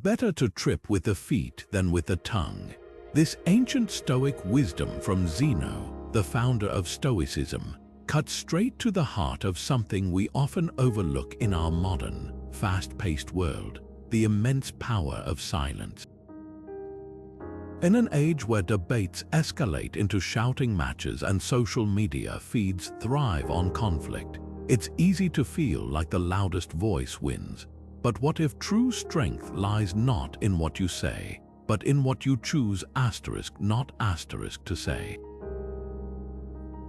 Better to trip with the feet than with the tongue. This ancient Stoic wisdom from Zeno, the founder of Stoicism, cuts straight to the heart of something we often overlook in our modern, fast-paced world: the immense power of silence. In an age where debates escalate into shouting matches and social media feeds thrive on conflict, it's easy to feel like the loudest voice wins. But what if true strength lies not in what you say, but in what you choose not to say?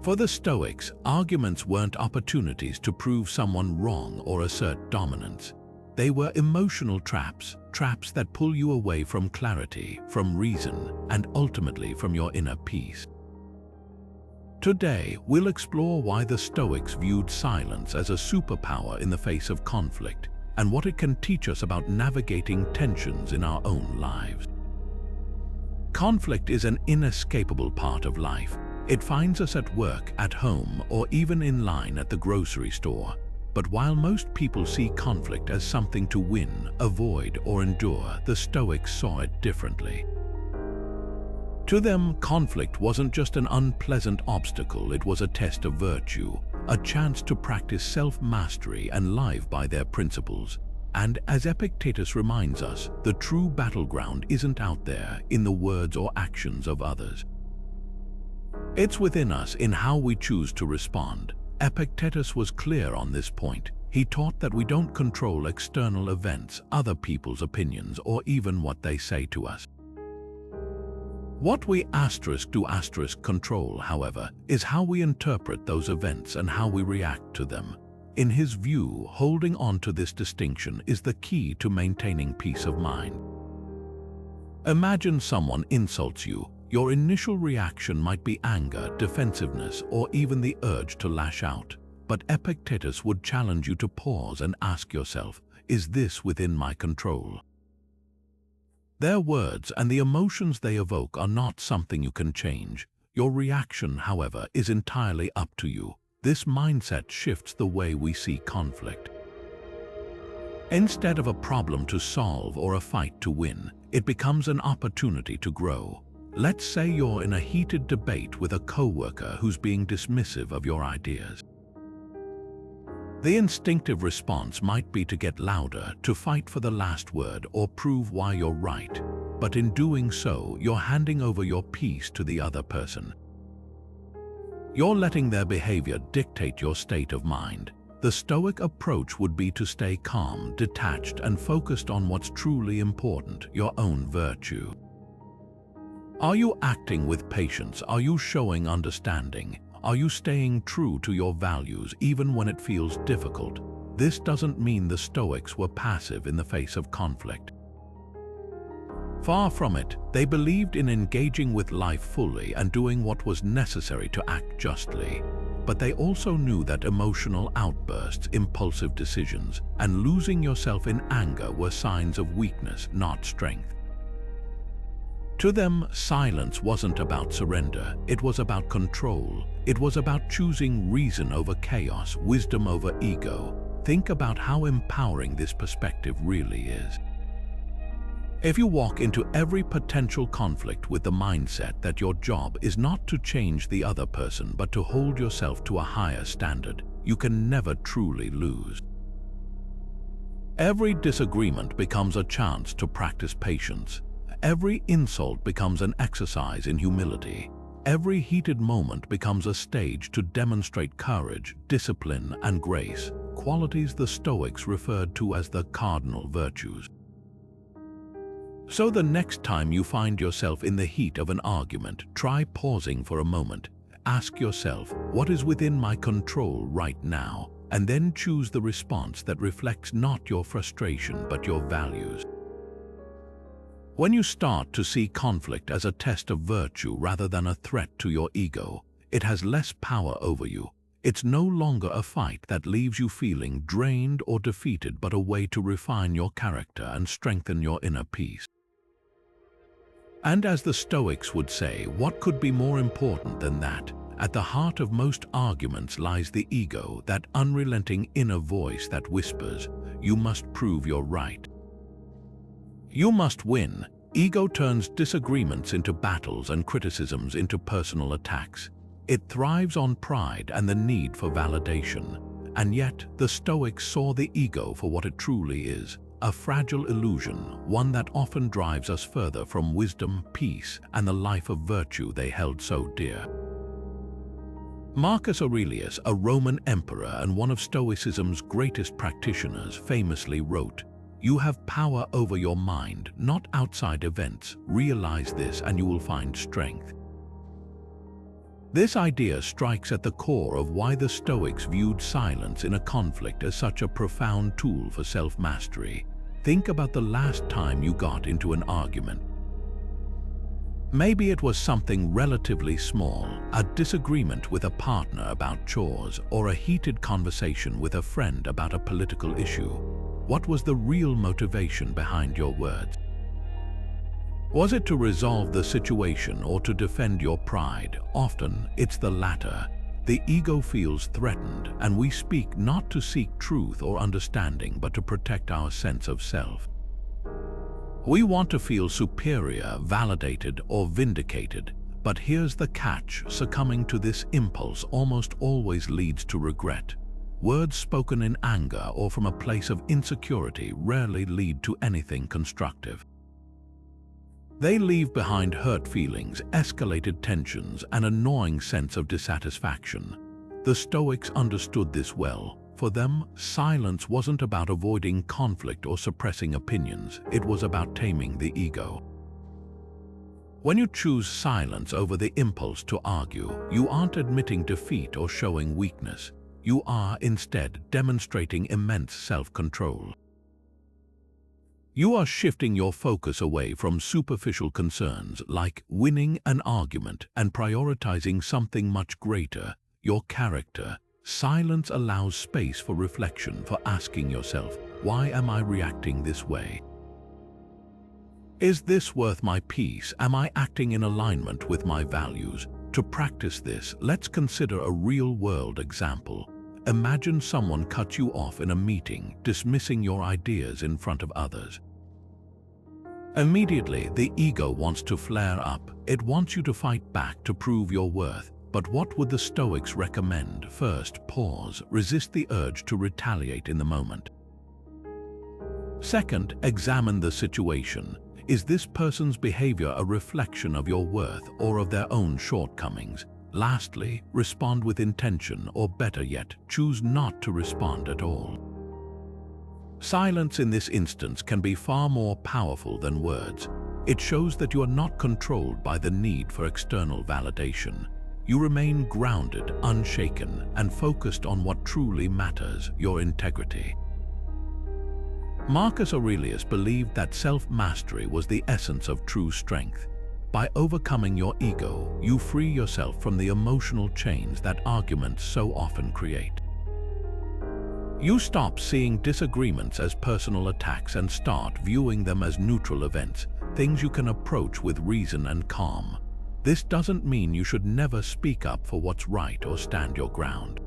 For the Stoics, arguments weren't opportunities to prove someone wrong or assert dominance. They were emotional traps that pull you away from clarity, from reason, and ultimately from your inner peace. Today, we'll explore why the Stoics viewed silence as a superpower in the face of conflict, and what it can teach us about navigating tensions in our own lives. Conflict is an inescapable part of life. It finds us at work, at home, or even in line at the grocery store. But while most people see conflict as something to win, avoid, or endure, the Stoics saw it differently. To them, conflict wasn't just an unpleasant obstacle, it was a test of virtue, a chance to practice self-mastery and live by their principles. And as Epictetus reminds us, the true battleground isn't out there in the words or actions of others. It's within us, in how we choose to respond. Epictetus was clear on this point. He taught that we don't control external events, other people's opinions, or even what they say to us. What we do control, however, is how we interpret those events and how we react to them. In his view, holding on to this distinction is the key to maintaining peace of mind. Imagine someone insults you. Your initial reaction might be anger, defensiveness, or even the urge to lash out. But Epictetus would challenge you to pause and ask yourself, is this within my control? Their words and the emotions they evoke are not something you can change. Your reaction, however, is entirely up to you. This mindset shifts the way we see conflict. Instead of a problem to solve or a fight to win, it becomes an opportunity to grow. Let's say you're in a heated debate with a coworker who's being dismissive of your ideas. The instinctive response might be to get louder, to fight for the last word, or prove why you're right. But in doing so, you're handing over your peace to the other person. You're letting their behavior dictate your state of mind. The Stoic approach would be to stay calm, detached, and focused on what's truly important, your own virtue. Are you acting with patience? Are you showing understanding? Are you staying true to your values even when it feels difficult? This doesn't mean the Stoics were passive in the face of conflict. Far from it, they believed in engaging with life fully and doing what was necessary to act justly. But they also knew that emotional outbursts, impulsive decisions, and losing yourself in anger were signs of weakness, not strength. To them, silence wasn't about surrender, it was about control. It was about choosing reason over chaos, wisdom over ego. Think about how empowering this perspective really is. If you walk into every potential conflict with the mindset that your job is not to change the other person but to hold yourself to a higher standard, you can never truly lose. Every disagreement becomes a chance to practice patience. Every insult becomes an exercise in humility. Every heated moment becomes a stage to demonstrate courage, discipline, and grace, qualities the Stoics referred to as the cardinal virtues. So the next time you find yourself in the heat of an argument, try pausing for a moment. Ask yourself, what is within my control right now? And then choose the response that reflects not your frustration but your values. When you start to see conflict as a test of virtue rather than a threat to your ego, it has less power over you. It's no longer a fight that leaves you feeling drained or defeated, but a way to refine your character and strengthen your inner peace. And as the Stoics would say, what could be more important than that? At the heart of most arguments lies the ego, that unrelenting inner voice that whispers, "You must prove you're right. You must win. Ego turns disagreements into battles and criticisms into personal attacks. It thrives on pride and the need for validation. And yet, the Stoics saw the ego for what it truly is, a fragile illusion, one that often drives us further from wisdom, peace, and the life of virtue they held so dear. Marcus Aurelius, a Roman emperor and one of Stoicism's greatest practitioners, famously wrote, "You have power over your mind, not outside events. Realize this and you will find strength." This idea strikes at the core of why the Stoics viewed silence in a conflict as such a profound tool for self-mastery. Think about the last time you got into an argument. Maybe it was something relatively small, a disagreement with a partner about chores, or a heated conversation with a friend about a political issue. What was the real motivation behind your words? Was it to resolve the situation or to defend your pride? Often, it's the latter. The ego feels threatened, and we speak not to seek truth or understanding, but to protect our sense of self. We want to feel superior, validated, or vindicated. But here's the catch: succumbing to this impulse almost always leads to regret. Words spoken in anger or from a place of insecurity rarely lead to anything constructive. They leave behind hurt feelings, escalated tensions, and a gnawing sense of dissatisfaction. The Stoics understood this well. For them, silence wasn't about avoiding conflict or suppressing opinions. It was about taming the ego. When you choose silence over the impulse to argue, you aren't admitting defeat or showing weakness. You are instead demonstrating immense self-control. You are shifting your focus away from superficial concerns like winning an argument and prioritizing something much greater, your character. Silence allows space for reflection, for asking yourself, why am I reacting this way? Is this worth my peace? Am I acting in alignment with my values? To practice this, let's consider a real-world example. Imagine someone cuts you off in a meeting, dismissing your ideas in front of others. Immediately, the ego wants to flare up. It wants you to fight back to prove your worth. But what would the Stoics recommend? First, pause. Resist the urge to retaliate in the moment. Second, examine the situation. Is this person's behavior a reflection of your worth or of their own shortcomings? Lastly, respond with intention, or better yet, choose not to respond at all. Silence in this instance can be far more powerful than words. It shows that you are not controlled by the need for external validation. You remain grounded, unshaken, and focused on what truly matters, your integrity. Marcus Aurelius believed that self-mastery was the essence of true strength. By overcoming your ego, you free yourself from the emotional chains that arguments so often create. You stop seeing disagreements as personal attacks and start viewing them as neutral events, things you can approach with reason and calm. This doesn't mean you should never speak up for what's right or stand your ground.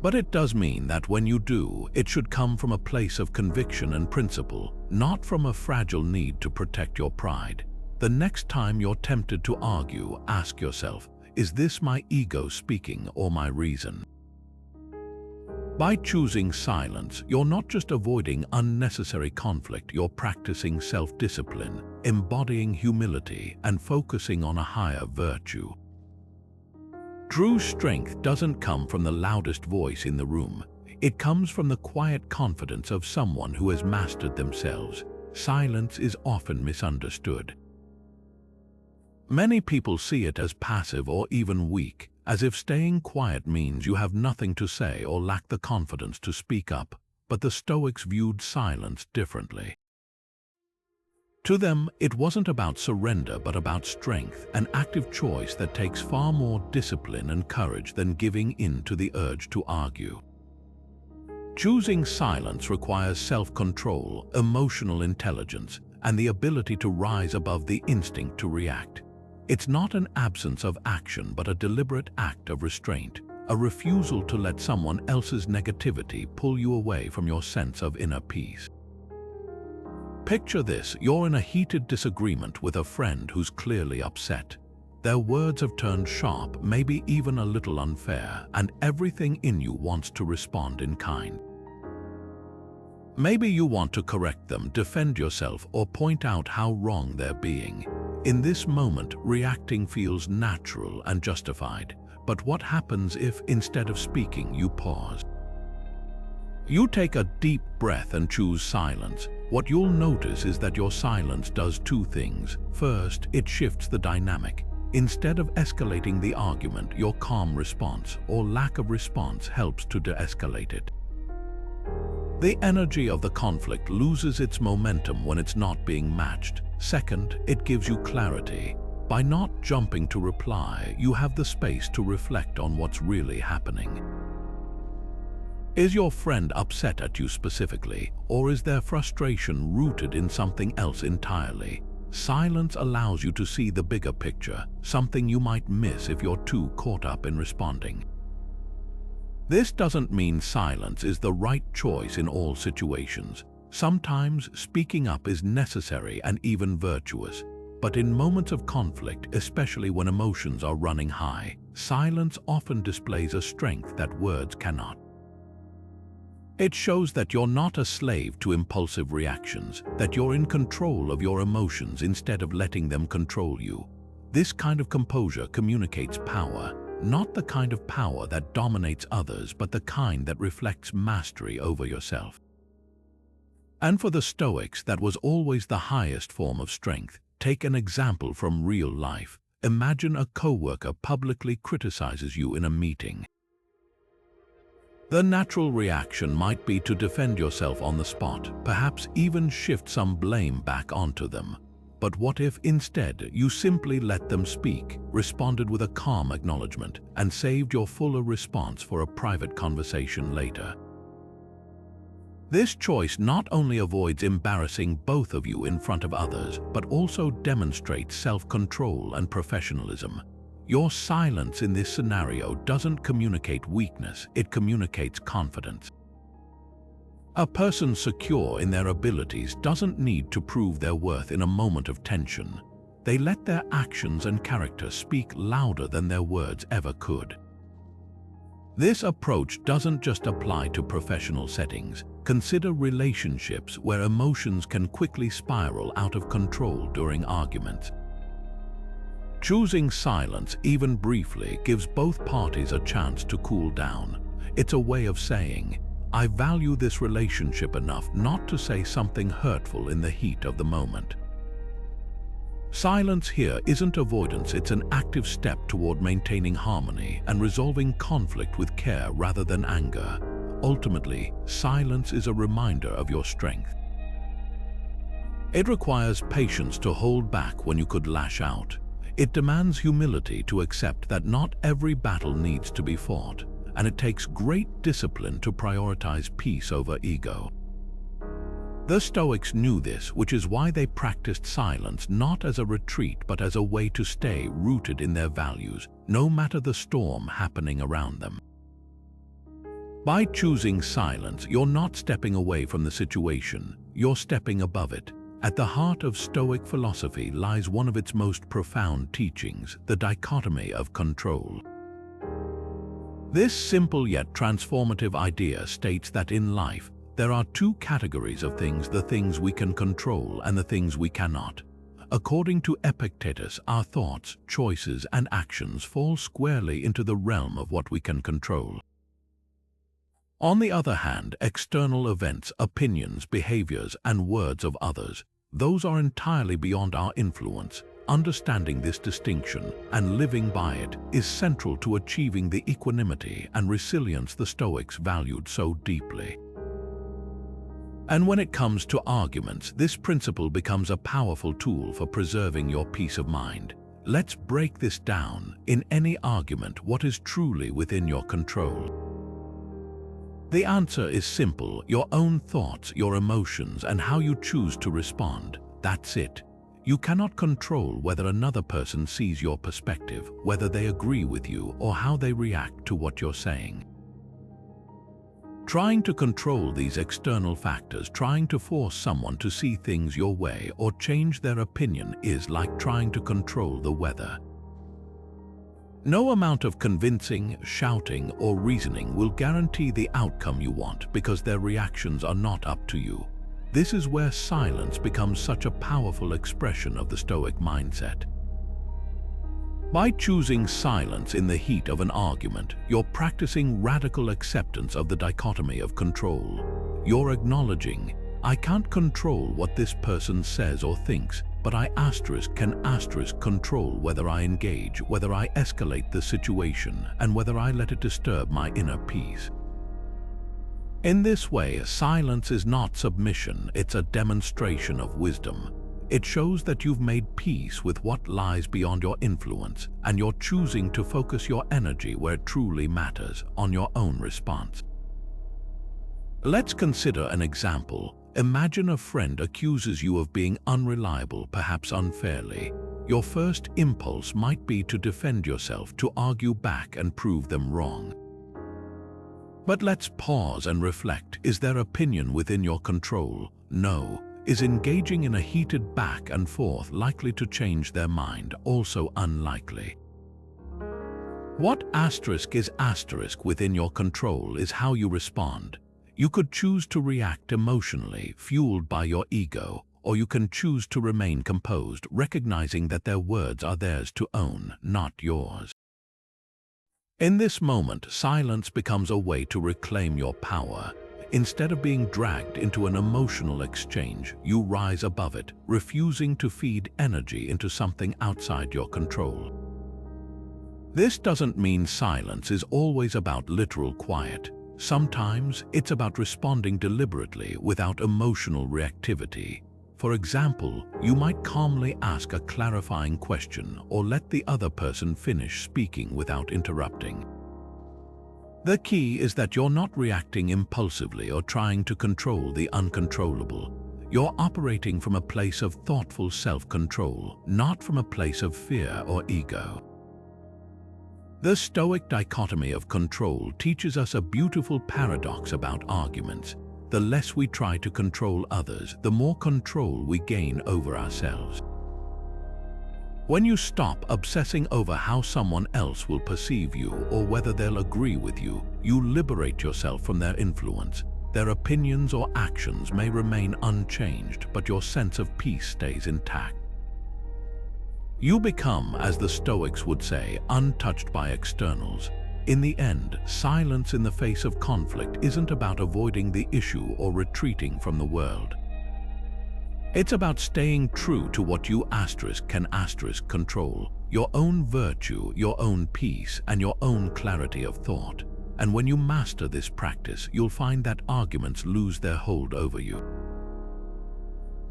But it does mean that when you do, it should come from a place of conviction and principle, not from a fragile need to protect your pride. The next time you're tempted to argue, ask yourself, is this my ego speaking or my reason? By choosing silence, you're not just avoiding unnecessary conflict, you're practicing self-discipline, embodying humility, and focusing on a higher virtue. True strength doesn't come from the loudest voice in the room. It comes from the quiet confidence of someone who has mastered themselves. Silence is often misunderstood. Many people see it as passive or even weak, as if staying quiet means you have nothing to say or lack the confidence to speak up. But the Stoics viewed silence differently. To them, it wasn't about surrender but about strength, an active choice that takes far more discipline and courage than giving in to the urge to argue. Choosing silence requires self-control, emotional intelligence, and the ability to rise above the instinct to react. It's not an absence of action but a deliberate act of restraint, a refusal to let someone else's negativity pull you away from your sense of inner peace. Picture this: you're in a heated disagreement with a friend who's clearly upset. Their words have turned sharp, maybe even a little unfair, and everything in you wants to respond in kind. Maybe you want to correct them, defend yourself, or point out how wrong they're being. In this moment, reacting feels natural and justified. But what happens if, instead of speaking, you pause? You take a deep breath and choose silence. What you'll notice is that your silence does two things. First, it shifts the dynamic. Instead of escalating the argument, your calm response or lack of response helps to de-escalate it. The energy of the conflict loses its momentum when it's not being matched. Second, it gives you clarity. By not jumping to reply, you have the space to reflect on what's really happening. Is your friend upset at you specifically, or is their frustration rooted in something else entirely? Silence allows you to see the bigger picture, something you might miss if you're too caught up in responding. This doesn't mean silence is the right choice in all situations. Sometimes speaking up is necessary and even virtuous. But in moments of conflict, especially when emotions are running high, silence often displays a strength that words cannot. It shows that you're not a slave to impulsive reactions, that you're in control of your emotions instead of letting them control you. This kind of composure communicates power, not the kind of power that dominates others, but the kind that reflects mastery over yourself. And for the Stoics, that was always the highest form of strength. Take an example from real life. Imagine a coworker publicly criticizes you in a meeting. The natural reaction might be to defend yourself on the spot, perhaps even shift some blame back onto them. But what if instead you simply let them speak, responded with a calm acknowledgement, and saved your fuller response for a private conversation later? This choice not only avoids embarrassing both of you in front of others, but also demonstrates self-control and professionalism. Your silence in this scenario doesn't communicate weakness, it communicates confidence. A person secure in their abilities doesn't need to prove their worth in a moment of tension. They let their actions and character speak louder than their words ever could. This approach doesn't just apply to professional settings. Consider relationships where emotions can quickly spiral out of control during arguments. Choosing silence, even briefly, gives both parties a chance to cool down. It's a way of saying, I value this relationship enough not to say something hurtful in the heat of the moment. Silence here isn't avoidance, it's an active step toward maintaining harmony and resolving conflict with care rather than anger. Ultimately, silence is a reminder of your strength. It requires patience to hold back when you could lash out. It demands humility to accept that not every battle needs to be fought, and it takes great discipline to prioritize peace over ego. The Stoics knew this, which is why they practiced silence not as a retreat but as a way to stay rooted in their values, no matter the storm happening around them. By choosing silence, you're not stepping away from the situation, you're stepping above it. At the heart of Stoic philosophy lies one of its most profound teachings, the dichotomy of control. This simple yet transformative idea states that in life, there are two categories of things: the things we can control and the things we cannot. According to Epictetus, our thoughts, choices, and actions fall squarely into the realm of what we can control. On the other hand, external events, opinions, behaviors, and words of others, those are entirely beyond our influence. Understanding this distinction and living by it is central to achieving the equanimity and resilience the Stoics valued so deeply. And when it comes to arguments, this principle becomes a powerful tool for preserving your peace of mind. Let's break this down. In any argument, what is truly within your control? The answer is simple: your own thoughts, your emotions, and how you choose to respond. That's it. You cannot control whether another person sees your perspective, whether they agree with you, or how they react to what you're saying. Trying to control these external factors, trying to force someone to see things your way or change their opinion is like trying to control the weather. No amount of convincing, shouting, or reasoning will guarantee the outcome you want because their reactions are not up to you. This is where silence becomes such a powerful expression of the Stoic mindset. By choosing silence in the heat of an argument, you're practicing radical acceptance of the dichotomy of control. You're acknowledging, I can't control what this person says or thinks, but I can control whether I engage, whether I escalate the situation, and whether I let it disturb my inner peace. In this way, silence is not submission, it's a demonstration of wisdom. It shows that you've made peace with what lies beyond your influence, and you're choosing to focus your energy where it truly matters, on your own response. Let's consider an example. Imagine a friend accuses you of being unreliable, perhaps unfairly. Your first impulse might be to defend yourself, to argue back and prove them wrong. But let's pause and reflect. Is their opinion within your control? No. Is engaging in a heated back and forth likely to change their mind? Also unlikely. What is within your control is how you respond. You could choose to react emotionally, fueled by your ego, or you can choose to remain composed, recognizing that their words are theirs to own, not yours. In this moment, silence becomes a way to reclaim your power. Instead of being dragged into an emotional exchange, you rise above it, refusing to feed energy into something outside your control. This doesn't mean silence is always about literal quiet. Sometimes it's about responding deliberately without emotional reactivity. For example, you might calmly ask a clarifying question or let the other person finish speaking without interrupting. The key is that you're not reacting impulsively or trying to control the uncontrollable. You're operating from a place of thoughtful self-control, not from a place of fear or ego. The Stoic dichotomy of control teaches us a beautiful paradox about arguments. The less we try to control others, the more control we gain over ourselves. When you stop obsessing over how someone else will perceive you or whether they'll agree with you, you liberate yourself from their influence. Their opinions or actions may remain unchanged, but your sense of peace stays intact. You become, as the Stoics would say, untouched by externals. In the end, silence in the face of conflict isn't about avoiding the issue or retreating from the world. It's about staying true to what you can control, your own virtue, your own peace, and your own clarity of thought. And when you master this practice, you'll find that arguments lose their hold over you.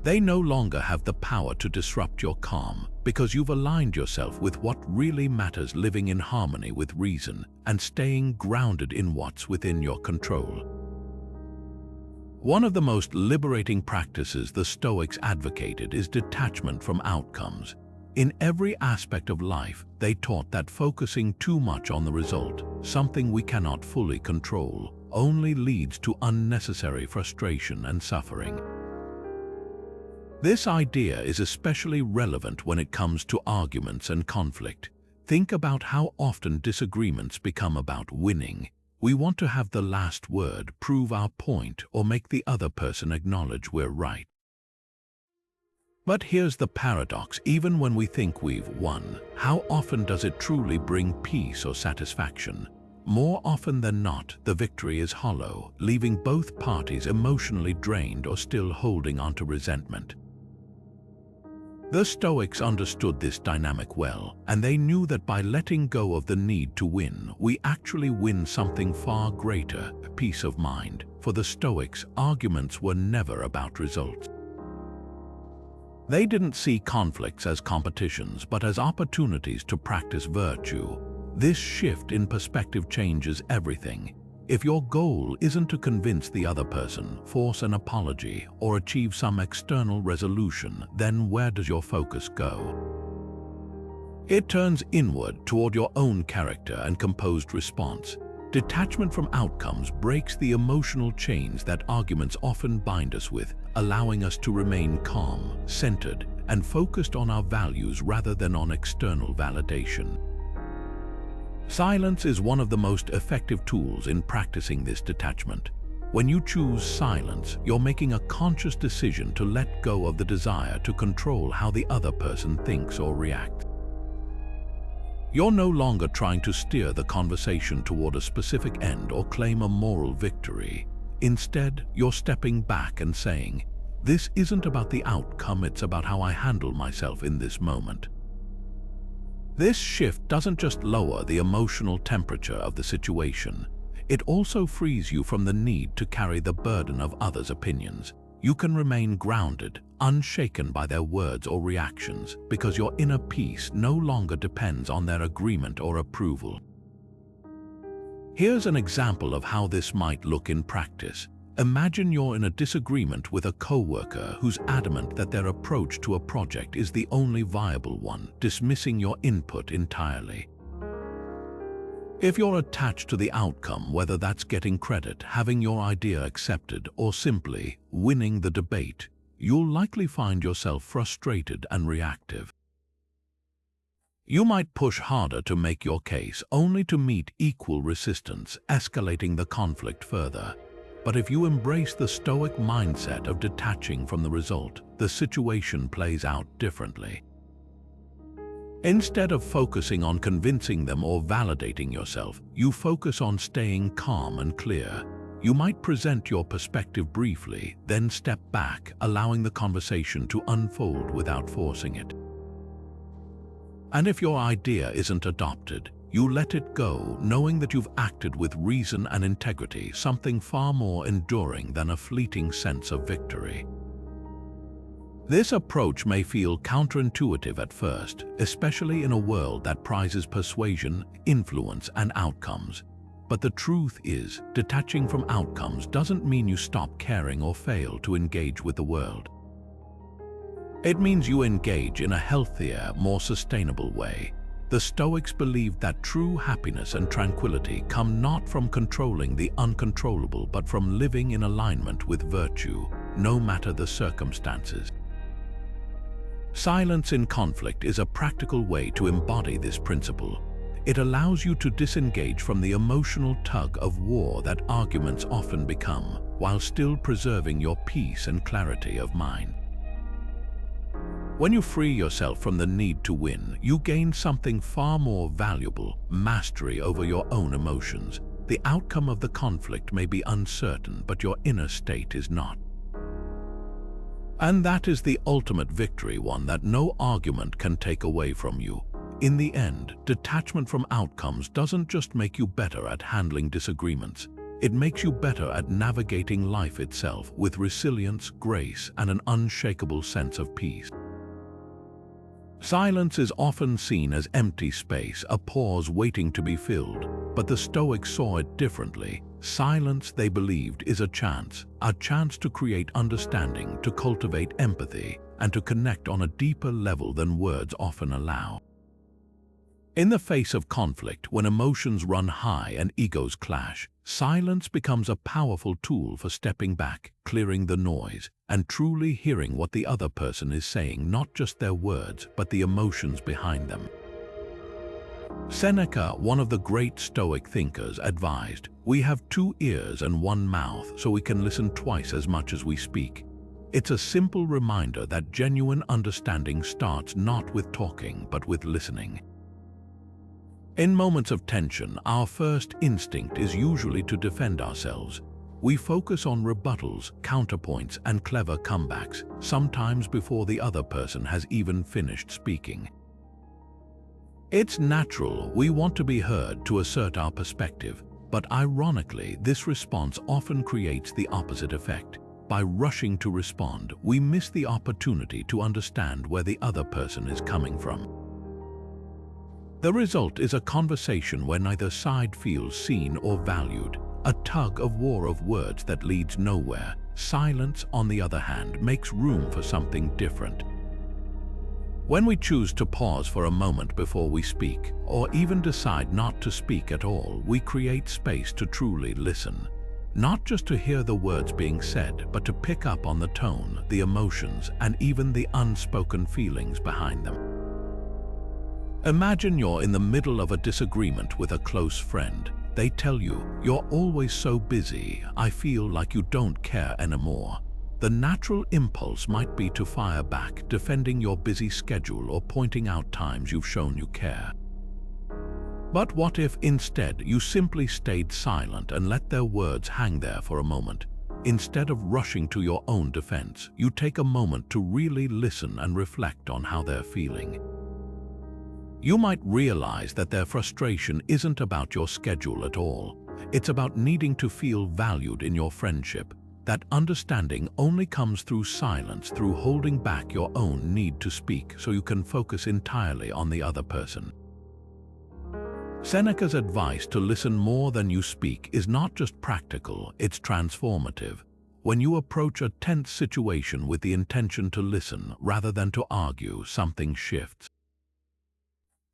They no longer have the power to disrupt your calm because you've aligned yourself with what really matters, living in harmony with reason and staying grounded in what's within your control. One of the most liberating practices the Stoics advocated is detachment from outcomes. In every aspect of life, they taught that focusing too much on the result, something we cannot fully control, only leads to unnecessary frustration and suffering. This idea is especially relevant when it comes to arguments and conflict. Think about how often disagreements become about winning. We want to have the last word, prove our point, or make the other person acknowledge we're right. But here's the paradox: even when we think we've won, how often does it truly bring peace or satisfaction? More often than not, the victory is hollow, leaving both parties emotionally drained or still holding onto resentment. The Stoics understood this dynamic well, and they knew that by letting go of the need to win, we actually win something far greater, peace of mind. For the Stoics, arguments were never about results. They didn't see conflicts as competitions, but as opportunities to practice virtue. This shift in perspective changes everything. If your goal isn't to convince the other person, force an apology, or achieve some external resolution, then where does your focus go? It turns inward toward your own character and composed response. Detachment from outcomes breaks the emotional chains that arguments often bind us with, allowing us to remain calm, centered, and focused on our values rather than on external validation. Silence is one of the most effective tools in practicing this detachment. When you choose silence, you're making a conscious decision to let go of the desire to control how the other person thinks or reacts. You're no longer trying to steer the conversation toward a specific end or claim a moral victory. Instead, you're stepping back and saying, "This isn't about the outcome, it's about how I handle myself in this moment." This shift doesn't just lower the emotional temperature of the situation, it also frees you from the need to carry the burden of others' opinions. You can remain grounded, unshaken by their words or reactions, because your inner peace no longer depends on their agreement or approval. Here's an example of how this might look in practice. Imagine you're in a disagreement with a coworker who's adamant that their approach to a project is the only viable one, dismissing your input entirely. If you're attached to the outcome, whether that's getting credit, having your idea accepted, or simply winning the debate, you'll likely find yourself frustrated and reactive. You might push harder to make your case, only to meet equal resistance, escalating the conflict further. But if you embrace the Stoic mindset of detaching from the result, the situation plays out differently. Instead of focusing on convincing them or validating yourself, you focus on staying calm and clear. You might present your perspective briefly, then step back, allowing the conversation to unfold without forcing it. And if your idea isn't adopted, you let it go, knowing that you've acted with reason and integrity, something far more enduring than a fleeting sense of victory. This approach may feel counterintuitive at first, especially in a world that prizes persuasion, influence, and outcomes. But the truth is, detaching from outcomes doesn't mean you stop caring or fail to engage with the world. It means you engage in a healthier, more sustainable way. The Stoics believed that true happiness and tranquility come not from controlling the uncontrollable, but from living in alignment with virtue, no matter the circumstances. Silence in conflict is a practical way to embody this principle. It allows you to disengage from the emotional tug of war that arguments often become, while still preserving your peace and clarity of mind. When you free yourself from the need to win, you gain something far more valuable: mastery over your own emotions. The outcome of the conflict may be uncertain, but your inner state is not. And that is the ultimate victory, one that no argument can take away from you. In the end, detachment from outcomes doesn't just make you better at handling disagreements. It makes you better at navigating life itself with resilience, grace, and an unshakable sense of peace. Silence is often seen as empty space, a pause waiting to be filled, but the Stoics saw it differently. Silence, they believed, is a chance to create understanding, to cultivate empathy, and to connect on a deeper level than words often allow. In the face of conflict, when emotions run high and egos clash, silence becomes a powerful tool for stepping back, clearing the noise, and truly hearing what the other person is saying, not just their words, but the emotions behind them. Seneca, one of the great Stoic thinkers, advised, "We have 2 ears and 1 mouth, so we can listen twice as much as we speak." It's a simple reminder that genuine understanding starts not with talking, but with listening. In moments of tension, our first instinct is usually to defend ourselves. We focus on rebuttals, counterpoints, and clever comebacks, sometimes before the other person has even finished speaking. It's natural, we want to be heard, to assert our perspective, but ironically, this response often creates the opposite effect. By rushing to respond, we miss the opportunity to understand where the other person is coming from. The result is a conversation where neither side feels seen or valued, a tug-of-war of words that leads nowhere. Silence, on the other hand, makes room for something different. When we choose to pause for a moment before we speak, or even decide not to speak at all, we create space to truly listen. Not just to hear the words being said, but to pick up on the tone, the emotions, and even the unspoken feelings behind them. Imagine you're in the middle of a disagreement with a close friend. They tell you, "You're always so busy, I feel like you don't care anymore." The natural impulse might be to fire back, defending your busy schedule or pointing out times you've shown you care. But what if instead you simply stayed silent and let their words hang there for a moment? Instead of rushing to your own defense, you take a moment to really listen and reflect on how they're feeling. You might realize that their frustration isn't about your schedule at all. It's about needing to feel valued in your friendship. That understanding only comes through silence, through holding back your own need to speak so you can focus entirely on the other person. Seneca's advice to listen more than you speak is not just practical, it's transformative. When you approach a tense situation with the intention to listen rather than to argue, something shifts.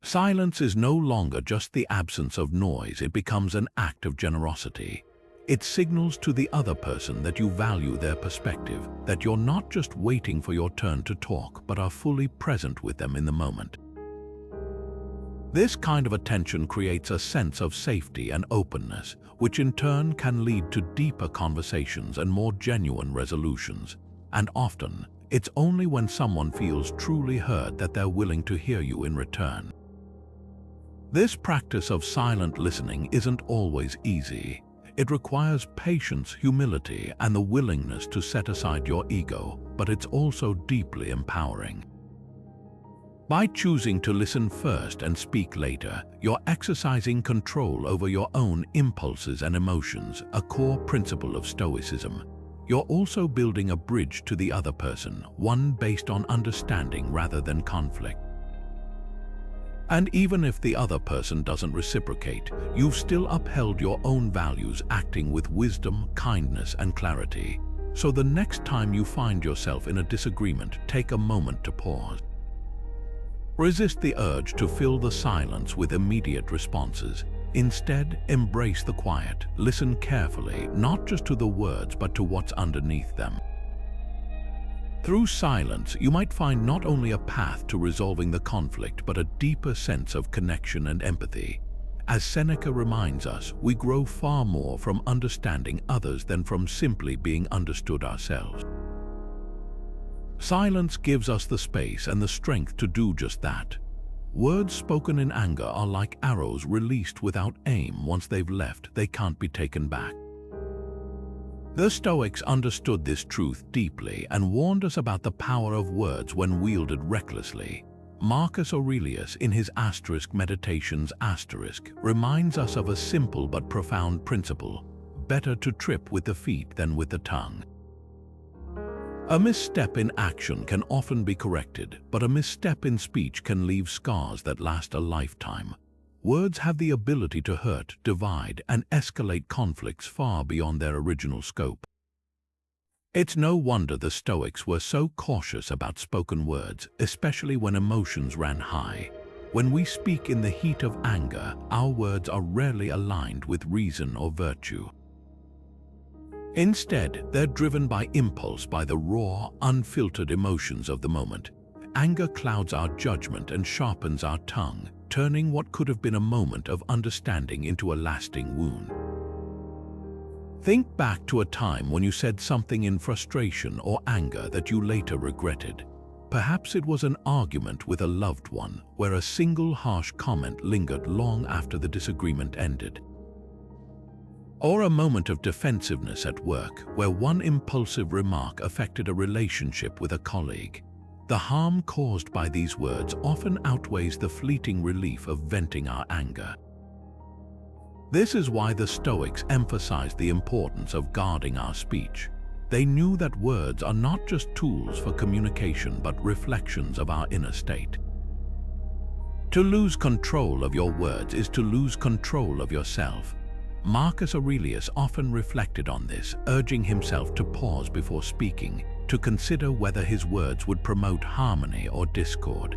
Silence is no longer just the absence of noise, it becomes an act of generosity. It signals to the other person that you value their perspective, that you're not just waiting for your turn to talk, but are fully present with them in the moment. This kind of attention creates a sense of safety and openness, which in turn can lead to deeper conversations and more genuine resolutions. And often, it's only when someone feels truly heard that they're willing to hear you in return. This practice of silent listening isn't always easy. It requires patience, humility, and the willingness to set aside your ego, but it's also deeply empowering. By choosing to listen first and speak later, you're exercising control over your own impulses and emotions, a core principle of Stoicism. You're also building a bridge to the other person, one based on understanding rather than conflict. And even if the other person doesn't reciprocate, you've still upheld your own values, acting with wisdom, kindness, and clarity. So the next time you find yourself in a disagreement, take a moment to pause. Resist the urge to fill the silence with immediate responses. Instead, embrace the quiet. Listen carefully, not just to the words, but to what's underneath them. Through silence, you might find not only a path to resolving the conflict, but a deeper sense of connection and empathy. As Seneca reminds us, we grow far more from understanding others than from simply being understood ourselves. Silence gives us the space and the strength to do just that. Words spoken in anger are like arrows released without aim. Once they've left, they can't be taken back. The Stoics understood this truth deeply and warned us about the power of words when wielded recklessly. Marcus Aurelius, in his Meditations reminds us of a simple but profound principle: better to trip with the feet than with the tongue. A misstep in action can often be corrected, but a misstep in speech can leave scars that last a lifetime. Words have the ability to hurt, divide, and escalate conflicts far beyond their original scope. It's no wonder the Stoics were so cautious about spoken words, especially when emotions ran high. When we speak in the heat of anger, our words are rarely aligned with reason or virtue. Instead, they're driven by impulse, by the raw, unfiltered emotions of the moment. Anger clouds our judgment and sharpens our tongue, turning what could have been a moment of understanding into a lasting wound. Think back to a time when you said something in frustration or anger that you later regretted. Perhaps it was an argument with a loved one, where a single harsh comment lingered long after the disagreement ended. Or a moment of defensiveness at work, where one impulsive remark affected a relationship with a colleague. The harm caused by these words often outweighs the fleeting relief of venting our anger. This is why the Stoics emphasized the importance of guarding our speech. They knew that words are not just tools for communication, but reflections of our inner state. To lose control of your words is to lose control of yourself. Marcus Aurelius often reflected on this, urging himself to pause before speaking. to consider whether his words would promote harmony or discord.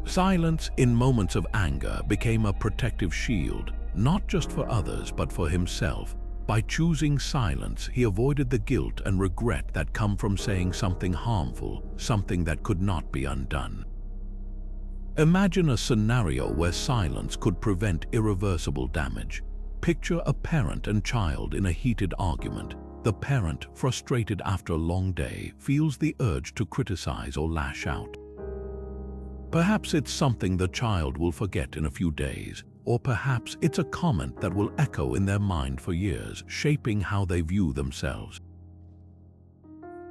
Silence in moments of anger became a protective shield, not just for others but for himself. By choosing silence, he avoided the guilt and regret that come from saying something harmful, something that could not be undone. Imagine a scenario where silence could prevent irreversible damage. Picture a parent and child in a heated argument. The parent, frustrated after a long day, feels the urge to criticize or lash out. Perhaps it's something the child will forget in a few days, or perhaps it's a comment that will echo in their mind for years, shaping how they view themselves.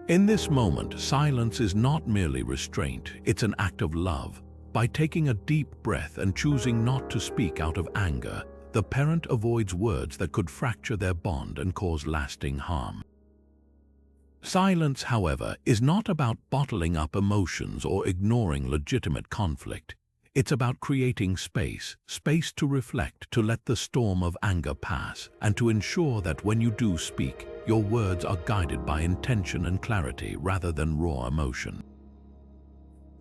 In this moment, silence is not merely restraint, it's an act of love. By taking a deep breath and choosing not to speak out of anger, the parent avoids words that could fracture their bond and cause lasting harm. Silence, however, is not about bottling up emotions or ignoring legitimate conflict. It's about creating space to reflect, to let the storm of anger pass, and to ensure that when you do speak, your words are guided by intention and clarity rather than raw emotion.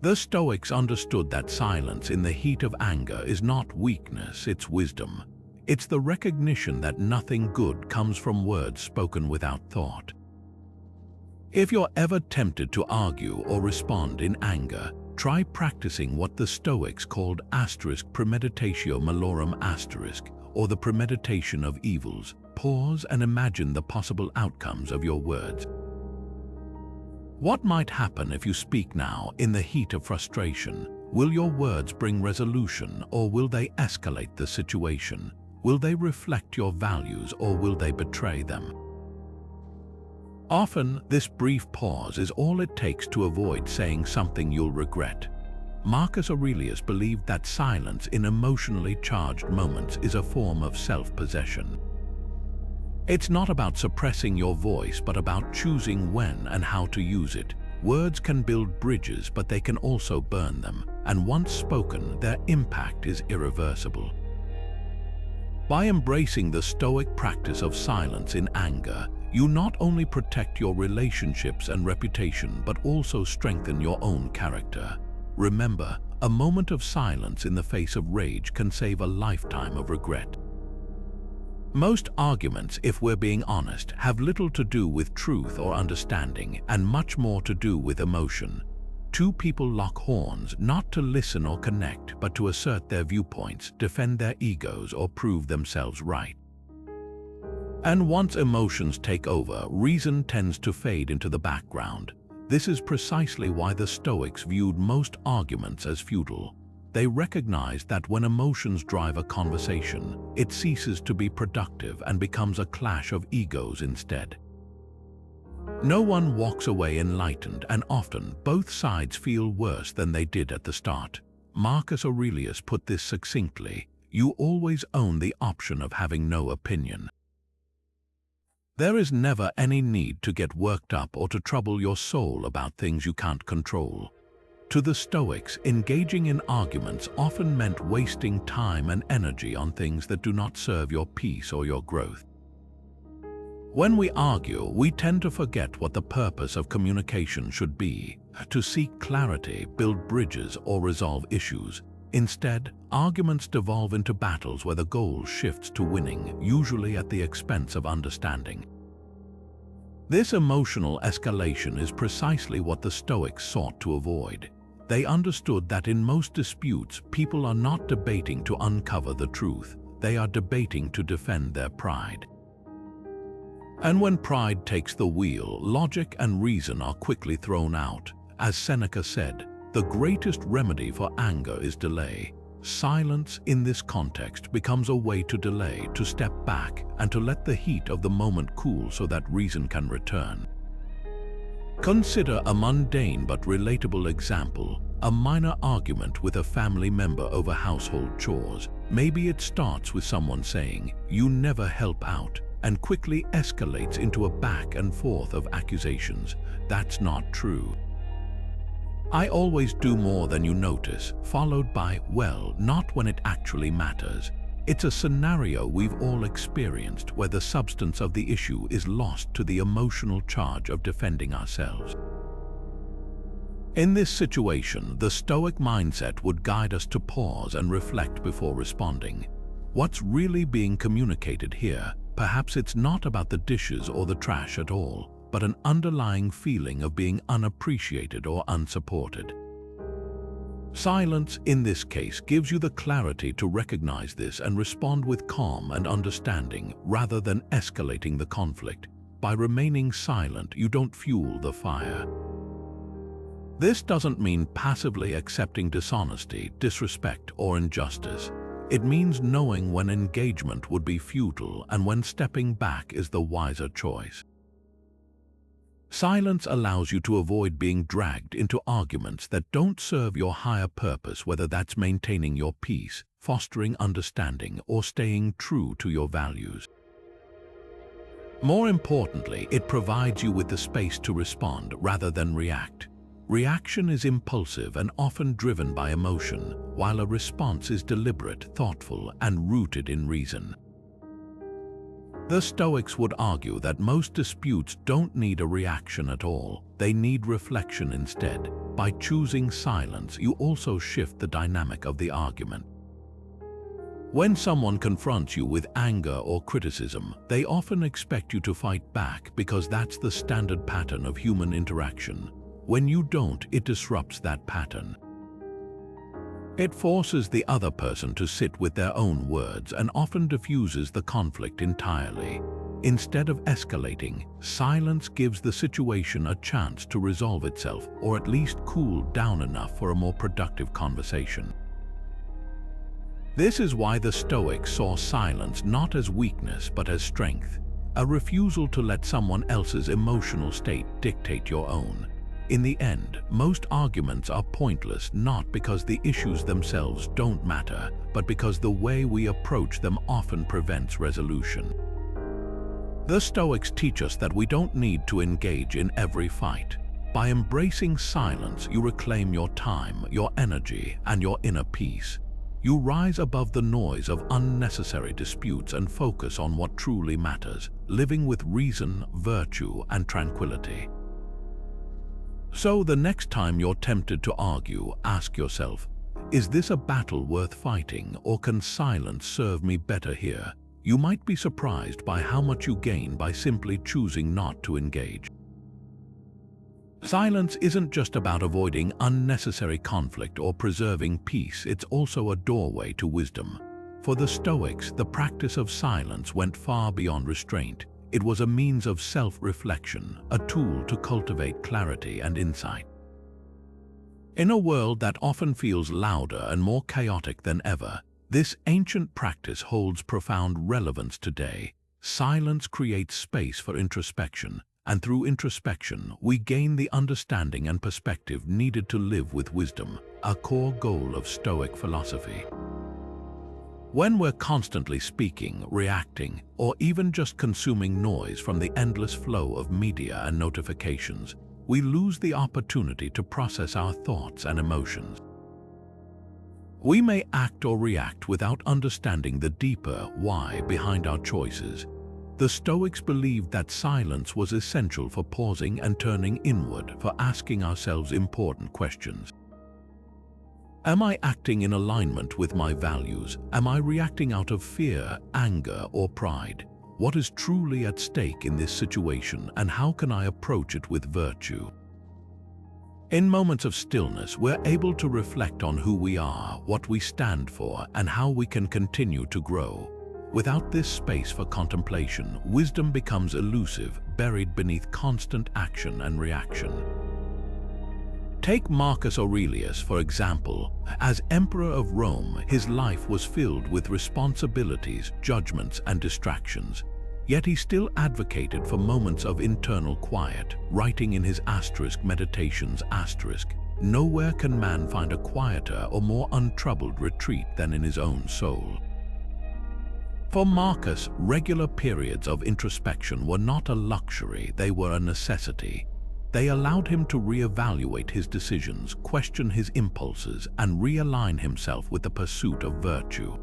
The Stoics understood that silence in the heat of anger is not weakness, it's wisdom. It's the recognition that nothing good comes from words spoken without thought. If you're ever tempted to argue or respond in anger, try practicing what the Stoics called Premeditatio Malorum or the premeditation of evils. Pause and imagine the possible outcomes of your words. What might happen if you speak now in the heat of frustration? Will your words bring resolution, or will they escalate the situation? Will they reflect your values, or will they betray them? Often, this brief pause is all it takes to avoid saying something you'll regret. Marcus Aurelius believed that silence in emotionally charged moments is a form of self-possession. It's not about suppressing your voice, but about choosing when and how to use it. Words can build bridges, but they can also burn them, and once spoken, their impact is irreversible. By embracing the Stoic practice of silence in anger, you not only protect your relationships and reputation, but also strengthen your own character. Remember, a moment of silence in the face of rage can save a lifetime of regret. Most arguments, if we're being honest, have little to do with truth or understanding, and much more to do with emotion. Two people lock horns not to listen or connect, but to assert their viewpoints, defend their egos, or prove themselves right. And once emotions take over, reason tends to fade into the background. This is precisely why the Stoics viewed most arguments as futile. They recognized that when emotions drive a conversation, it ceases to be productive and becomes a clash of egos instead. No one walks away enlightened, and often both sides feel worse than they did at the start. Marcus Aurelius put this succinctly: you always own the option of having no opinion. There is never any need to get worked up or to trouble your soul about things you can't control. To the Stoics, engaging in arguments often meant wasting time and energy on things that do not serve your peace or your growth. When we argue, we tend to forget what the purpose of communication should be: to seek clarity, build bridges, or resolve issues. Instead, arguments devolve into battles where the goal shifts to winning, usually at the expense of understanding. This emotional escalation is precisely what the Stoics sought to avoid. They understood that in most disputes, people are not debating to uncover the truth, they are debating to defend their pride. And when pride takes the wheel, logic and reason are quickly thrown out. As Seneca said, the greatest remedy for anger is delay. Silence in this context becomes a way to delay, to step back, and to let the heat of the moment cool so that reason can return. Consider a mundane but relatable example: a minor argument with a family member over household chores. Maybe it starts with someone saying, "You never help out," and quickly escalates into a back and forth of accusations. That's not true. "I always do more than you notice," followed by, "Well, not when it actually matters." It's a scenario we've all experienced where the substance of the issue is lost to the emotional charge of defending ourselves. In this situation, the Stoic mindset would guide us to pause and reflect before responding. What's really being communicated here? Perhaps it's not about the dishes or the trash at all, but an underlying feeling of being unappreciated or unsupported. Silence, in this case, gives you the clarity to recognize this and respond with calm and understanding rather than escalating the conflict. By remaining silent, you don't fuel the fire. This doesn't mean passively accepting dishonesty, disrespect, or injustice. It means knowing when engagement would be futile and when stepping back is the wiser choice. Silence allows you to avoid being dragged into arguments that don't serve your higher purpose, whether that's maintaining your peace, fostering understanding, or staying true to your values. More importantly, it provides you with the space to respond rather than react. Reaction is impulsive and often driven by emotion, while a response is deliberate, thoughtful, and rooted in reason. The Stoics would argue that most disputes don't need a reaction at all. They need reflection instead. By choosing silence, you also shift the dynamic of the argument. When someone confronts you with anger or criticism, they often expect you to fight back because that's the standard pattern of human interaction. When you don't, it disrupts that pattern. It forces the other person to sit with their own words and often diffuses the conflict entirely. Instead of escalating, silence gives the situation a chance to resolve itself, or at least cool down enough for a more productive conversation. This is why the Stoics saw silence not as weakness but as strength, a refusal to let someone else's emotional state dictate your own. In the end, most arguments are pointless not because the issues themselves don't matter, but because the way we approach them often prevents resolution. The Stoics teach us that we don't need to engage in every fight. By embracing silence, you reclaim your time, your energy, and your inner peace. You rise above the noise of unnecessary disputes and focus on what truly matters, living with reason, virtue, and tranquility. So the next time you're tempted to argue, ask yourself, is this a battle worth fighting, or can silence serve me better here? You might be surprised by how much you gain by simply choosing not to engage. Silence isn't just about avoiding unnecessary conflict or preserving peace, it's also a doorway to wisdom. For the Stoics, the practice of silence went far beyond restraint. It was a means of self-reflection, a tool to cultivate clarity and insight. In a world that often feels louder and more chaotic than ever, this ancient practice holds profound relevance today. Silence creates space for introspection, and through introspection, we gain the understanding and perspective needed to live with wisdom, a core goal of Stoic philosophy. When we're constantly speaking, reacting, or even just consuming noise from the endless flow of media and notifications, we lose the opportunity to process our thoughts and emotions. We may act or react without understanding the deeper why behind our choices. The Stoics believed that silence was essential for pausing and turning inward, for asking ourselves important questions. Am I acting in alignment with my values? Am I reacting out of fear, anger, or pride? What is truly at stake in this situation, and how can I approach it with virtue? In moments of stillness, we're able to reflect on who we are, what we stand for, and how we can continue to grow. Without this space for contemplation, wisdom becomes elusive, buried beneath constant action and reaction. Take Marcus Aurelius, for example. As Emperor of Rome, his life was filled with responsibilities, judgments, and distractions. Yet he still advocated for moments of internal quiet, writing in his Meditations, "Nowhere can man find a quieter or more untroubled retreat than in his own soul." For Marcus, regular periods of introspection were not a luxury, they were a necessity. They allowed him to reevaluate his decisions, question his impulses, and realign himself with the pursuit of virtue.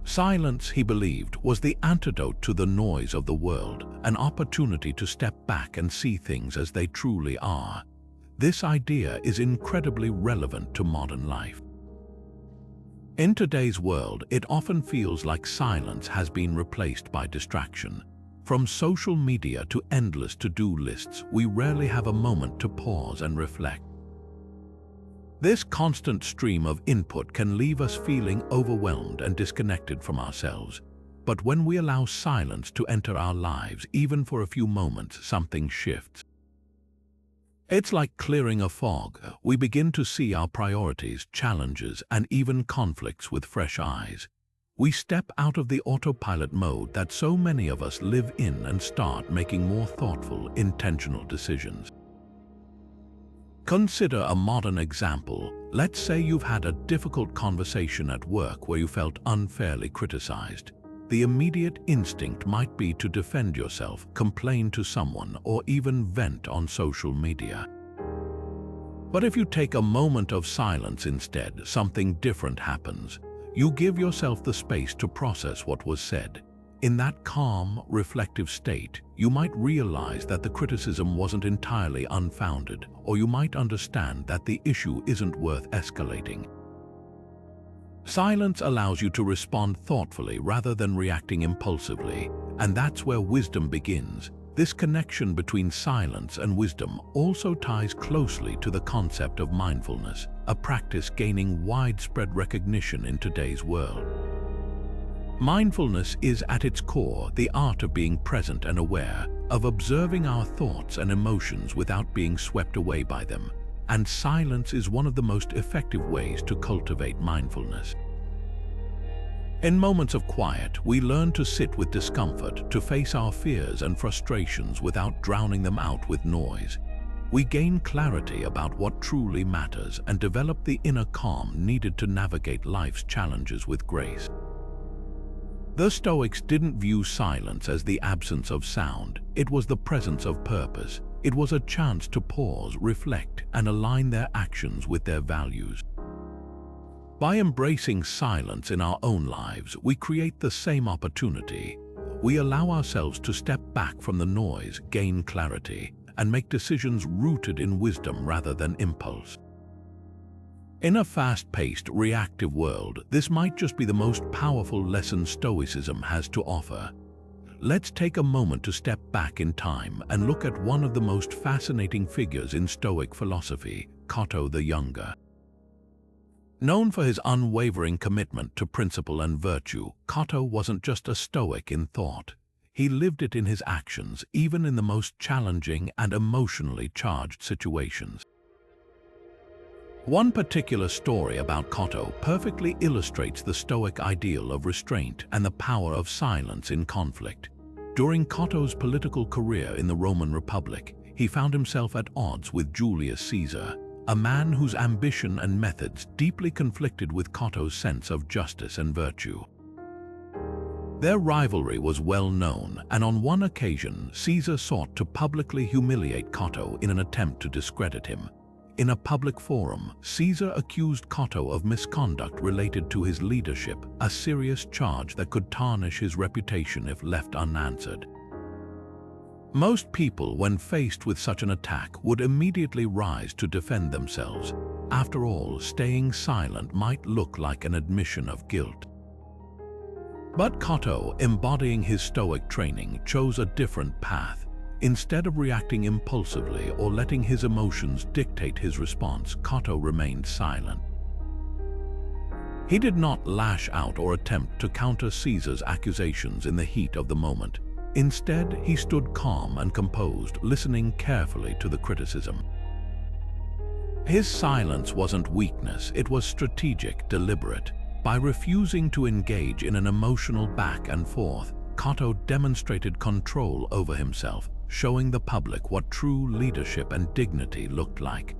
Silence, he believed, was the antidote to the noise of the world, an opportunity to step back and see things as they truly are. This idea is incredibly relevant to modern life. In today's world, it often feels like silence has been replaced by distraction. From social media to endless to-do lists, we rarely have a moment to pause and reflect. This constant stream of input can leave us feeling overwhelmed and disconnected from ourselves. But when we allow silence to enter our lives, even for a few moments, something shifts. It's like clearing a fog. We begin to see our priorities, challenges, and even conflicts with fresh eyes. We step out of the autopilot mode that so many of us live in and start making more thoughtful, intentional decisions. Consider a modern example. Let's say you've had a difficult conversation at work where you felt unfairly criticized. The immediate instinct might be to defend yourself, complain to someone, or even vent on social media. But if you take a moment of silence instead, something different happens. You give yourself the space to process what was said. In that calm, reflective state, you might realize that the criticism wasn't entirely unfounded, or you might understand that the issue isn't worth escalating. Silence allows you to respond thoughtfully rather than reacting impulsively, and that's where wisdom begins. This connection between silence and wisdom also ties closely to the concept of mindfulness, a practice gaining widespread recognition in today's world. Mindfulness is at its core the art of being present and aware, of observing our thoughts and emotions without being swept away by them, and silence is one of the most effective ways to cultivate mindfulness. In moments of quiet, we learn to sit with discomfort, to face our fears and frustrations without drowning them out with noise. We gain clarity about what truly matters and develop the inner calm needed to navigate life's challenges with grace. The Stoics didn't view silence as the absence of sound. It was the presence of purpose. It was a chance to pause, reflect, and align their actions with their values. By embracing silence in our own lives, we create the same opportunity. We allow ourselves to step back from the noise, gain clarity, and make decisions rooted in wisdom rather than impulse. In a fast-paced, reactive world, this might just be the most powerful lesson Stoicism has to offer. Let's take a moment to step back in time and look at one of the most fascinating figures in Stoic philosophy, Cato the Younger. Known for his unwavering commitment to principle and virtue, Cato wasn't just a Stoic in thought. He lived it in his actions, even in the most challenging and emotionally charged situations. One particular story about Cato perfectly illustrates the Stoic ideal of restraint and the power of silence in conflict. During Cato's political career in the Roman Republic, he found himself at odds with Julius Caesar, a man whose ambition and methods deeply conflicted with Cato's sense of justice and virtue. Their rivalry was well known, and on one occasion, Caesar sought to publicly humiliate Cato in an attempt to discredit him. In a public forum, Caesar accused Cato of misconduct related to his leadership, a serious charge that could tarnish his reputation if left unanswered. Most people, when faced with such an attack, would immediately rise to defend themselves. After all, staying silent might look like an admission of guilt. But Cato, embodying his Stoic training, chose a different path. Instead of reacting impulsively or letting his emotions dictate his response, Cato remained silent. He did not lash out or attempt to counter Caesar's accusations in the heat of the moment. Instead, he stood calm and composed, listening carefully to the criticism. His silence wasn't weakness, it was strategic, deliberate. By refusing to engage in an emotional back and forth, Cato demonstrated control over himself, showing the public what true leadership and dignity looked like.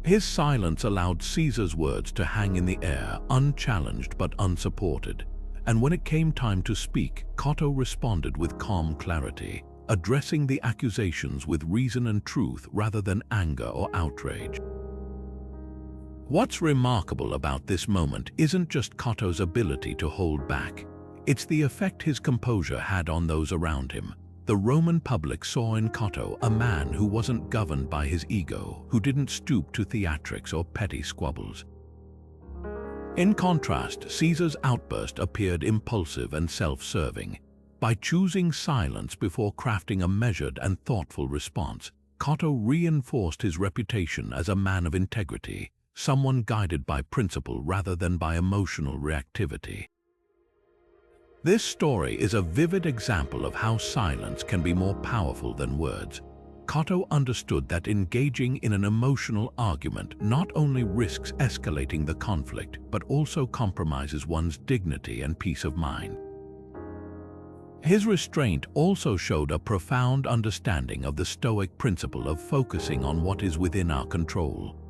His silence allowed Caesar's words to hang in the air, unchallenged but unsupported. And when it came time to speak, Cato responded with calm clarity, addressing the accusations with reason and truth rather than anger or outrage. What's remarkable about this moment isn't just Cotto's ability to hold back. It's the effect his composure had on those around him. The Roman public saw in Cotto a man who wasn't governed by his ego, who didn't stoop to theatrics or petty squabbles. In contrast, Caesar's outburst appeared impulsive and self-serving. By choosing silence before crafting a measured and thoughtful response, Cotto reinforced his reputation as a man of integrity, someone guided by principle rather than by emotional reactivity. This story is a vivid example of how silence can be more powerful than words. Cotto understood that engaging in an emotional argument not only risks escalating the conflict, but also compromises one's dignity and peace of mind. His restraint also showed a profound understanding of the Stoic principle of focusing on what is within our control.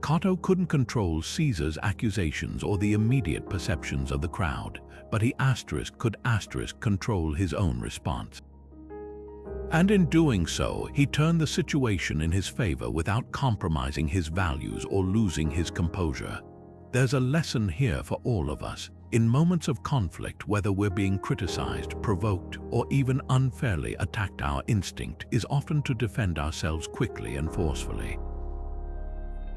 Cotto couldn't control Caesar's accusations or the immediate perceptions of the crowd, but he could control his own response. And in doing so, he turned the situation in his favor without compromising his values or losing his composure. There's a lesson here for all of us. In moments of conflict, whether we're being criticized, provoked, or even unfairly attacked, our instinct is often to defend ourselves quickly and forcefully.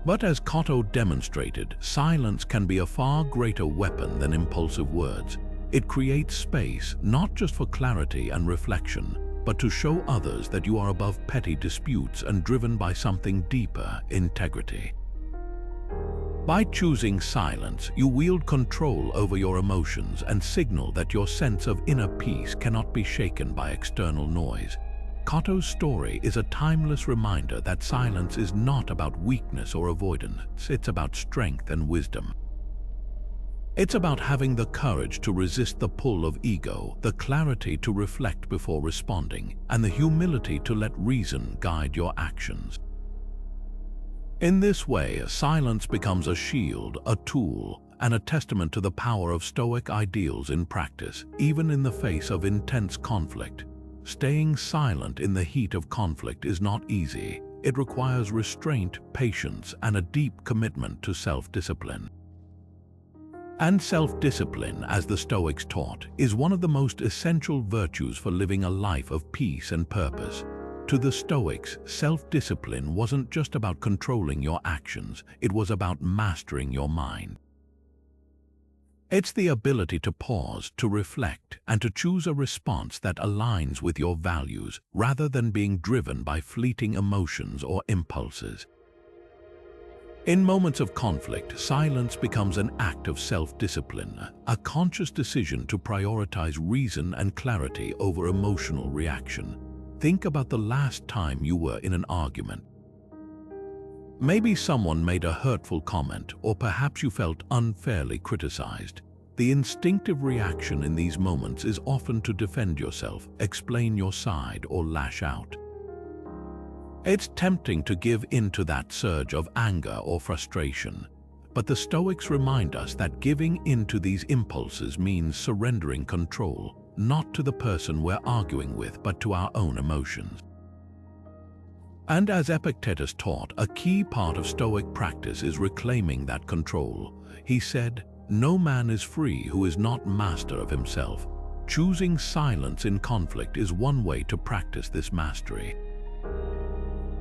But as Cotto demonstrated, silence can be a far greater weapon than impulsive words. It creates space, not just for clarity and reflection, but to show others that you are above petty disputes and driven by something deeper, integrity. By choosing silence, you wield control over your emotions and signal that your sense of inner peace cannot be shaken by external noise. Cotto's story is a timeless reminder that silence is not about weakness or avoidance, it's about strength and wisdom. It's about having the courage to resist the pull of ego, the clarity to reflect before responding, and the humility to let reason guide your actions. In this way, silence becomes a shield, a tool, and a testament to the power of Stoic ideals in practice, even in the face of intense conflict. Staying silent in the heat of conflict is not easy. It requires restraint, patience, and a deep commitment to self-discipline. And self-discipline, as the Stoics taught, is one of the most essential virtues for living a life of peace and purpose. To the Stoics, self-discipline wasn't just about controlling your actions, it was about mastering your mind. It's the ability to pause, to reflect, and to choose a response that aligns with your values, rather than being driven by fleeting emotions or impulses. In moments of conflict, silence becomes an act of self-discipline, a conscious decision to prioritize reason and clarity over emotional reaction. Think about the last time you were in an argument. Maybe someone made a hurtful comment, or perhaps you felt unfairly criticized. The instinctive reaction in these moments is often to defend yourself, explain your side, or lash out. It's tempting to give in to that surge of anger or frustration, but the Stoics remind us that giving in to these impulses means surrendering control, not to the person we're arguing with, but to our own emotions. And as Epictetus taught, a key part of Stoic practice is reclaiming that control. He said, "No man is free who is not master of himself." Choosing silence in conflict is one way to practice this mastery.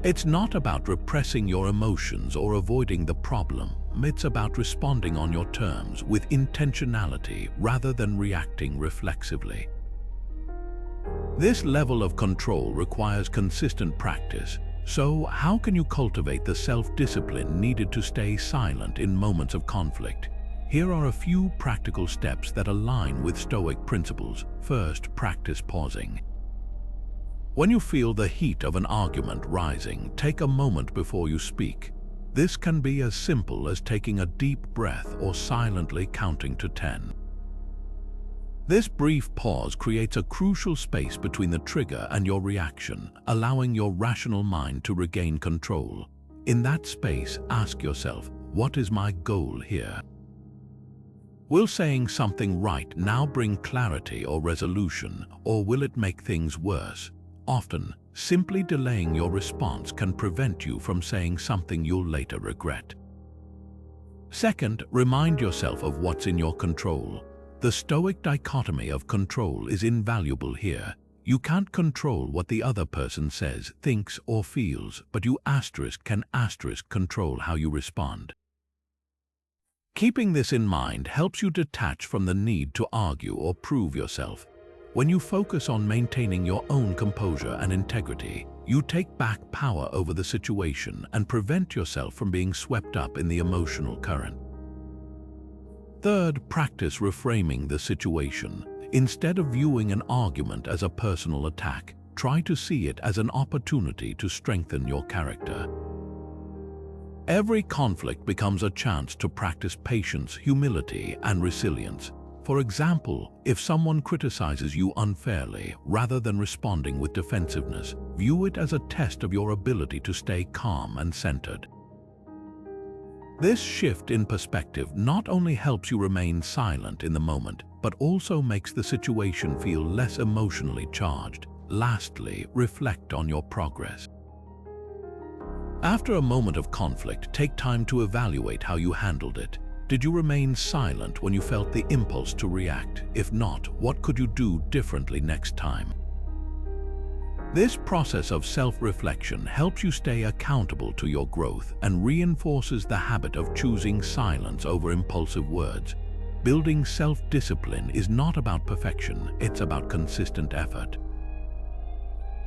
It's not about repressing your emotions or avoiding the problem. It's about responding on your terms with intentionality rather than reacting reflexively. This level of control requires consistent practice. So, how can you cultivate the self-discipline needed to stay silent in moments of conflict? Here are a few practical steps that align with Stoic principles. First, practice pausing. When you feel the heat of an argument rising, take a moment before you speak. This can be as simple as taking a deep breath or silently counting to 10. This brief pause creates a crucial space between the trigger and your reaction, allowing your rational mind to regain control. In that space, ask yourself, what is my goal here? Will saying something right now bring clarity or resolution, or will it make things worse? Often, simply delaying your response can prevent you from saying something you'll later regret. Second, remind yourself of what's in your control. The Stoic dichotomy of control is invaluable here. You can't control what the other person says, thinks, or feels, but you can control how you respond. Keeping this in mind helps you detach from the need to argue or prove yourself. When you focus on maintaining your own composure and integrity, you take back power over the situation and prevent yourself from being swept up in the emotional current. Third, practice reframing the situation. Instead of viewing an argument as a personal attack, try to see it as an opportunity to strengthen your character. Every conflict becomes a chance to practice patience, humility, and resilience. For example, if someone criticizes you unfairly, rather than responding with defensiveness, view it as a test of your ability to stay calm and centered. This shift in perspective not only helps you remain silent in the moment, but also makes the situation feel less emotionally charged. Lastly, reflect on your progress. After a moment of conflict, take time to evaluate how you handled it. Did you remain silent when you felt the impulse to react? If not, what could you do differently next time? This process of self-reflection helps you stay accountable to your growth and reinforces the habit of choosing silence over impulsive words. Building self-discipline is not about perfection, it's about consistent effort.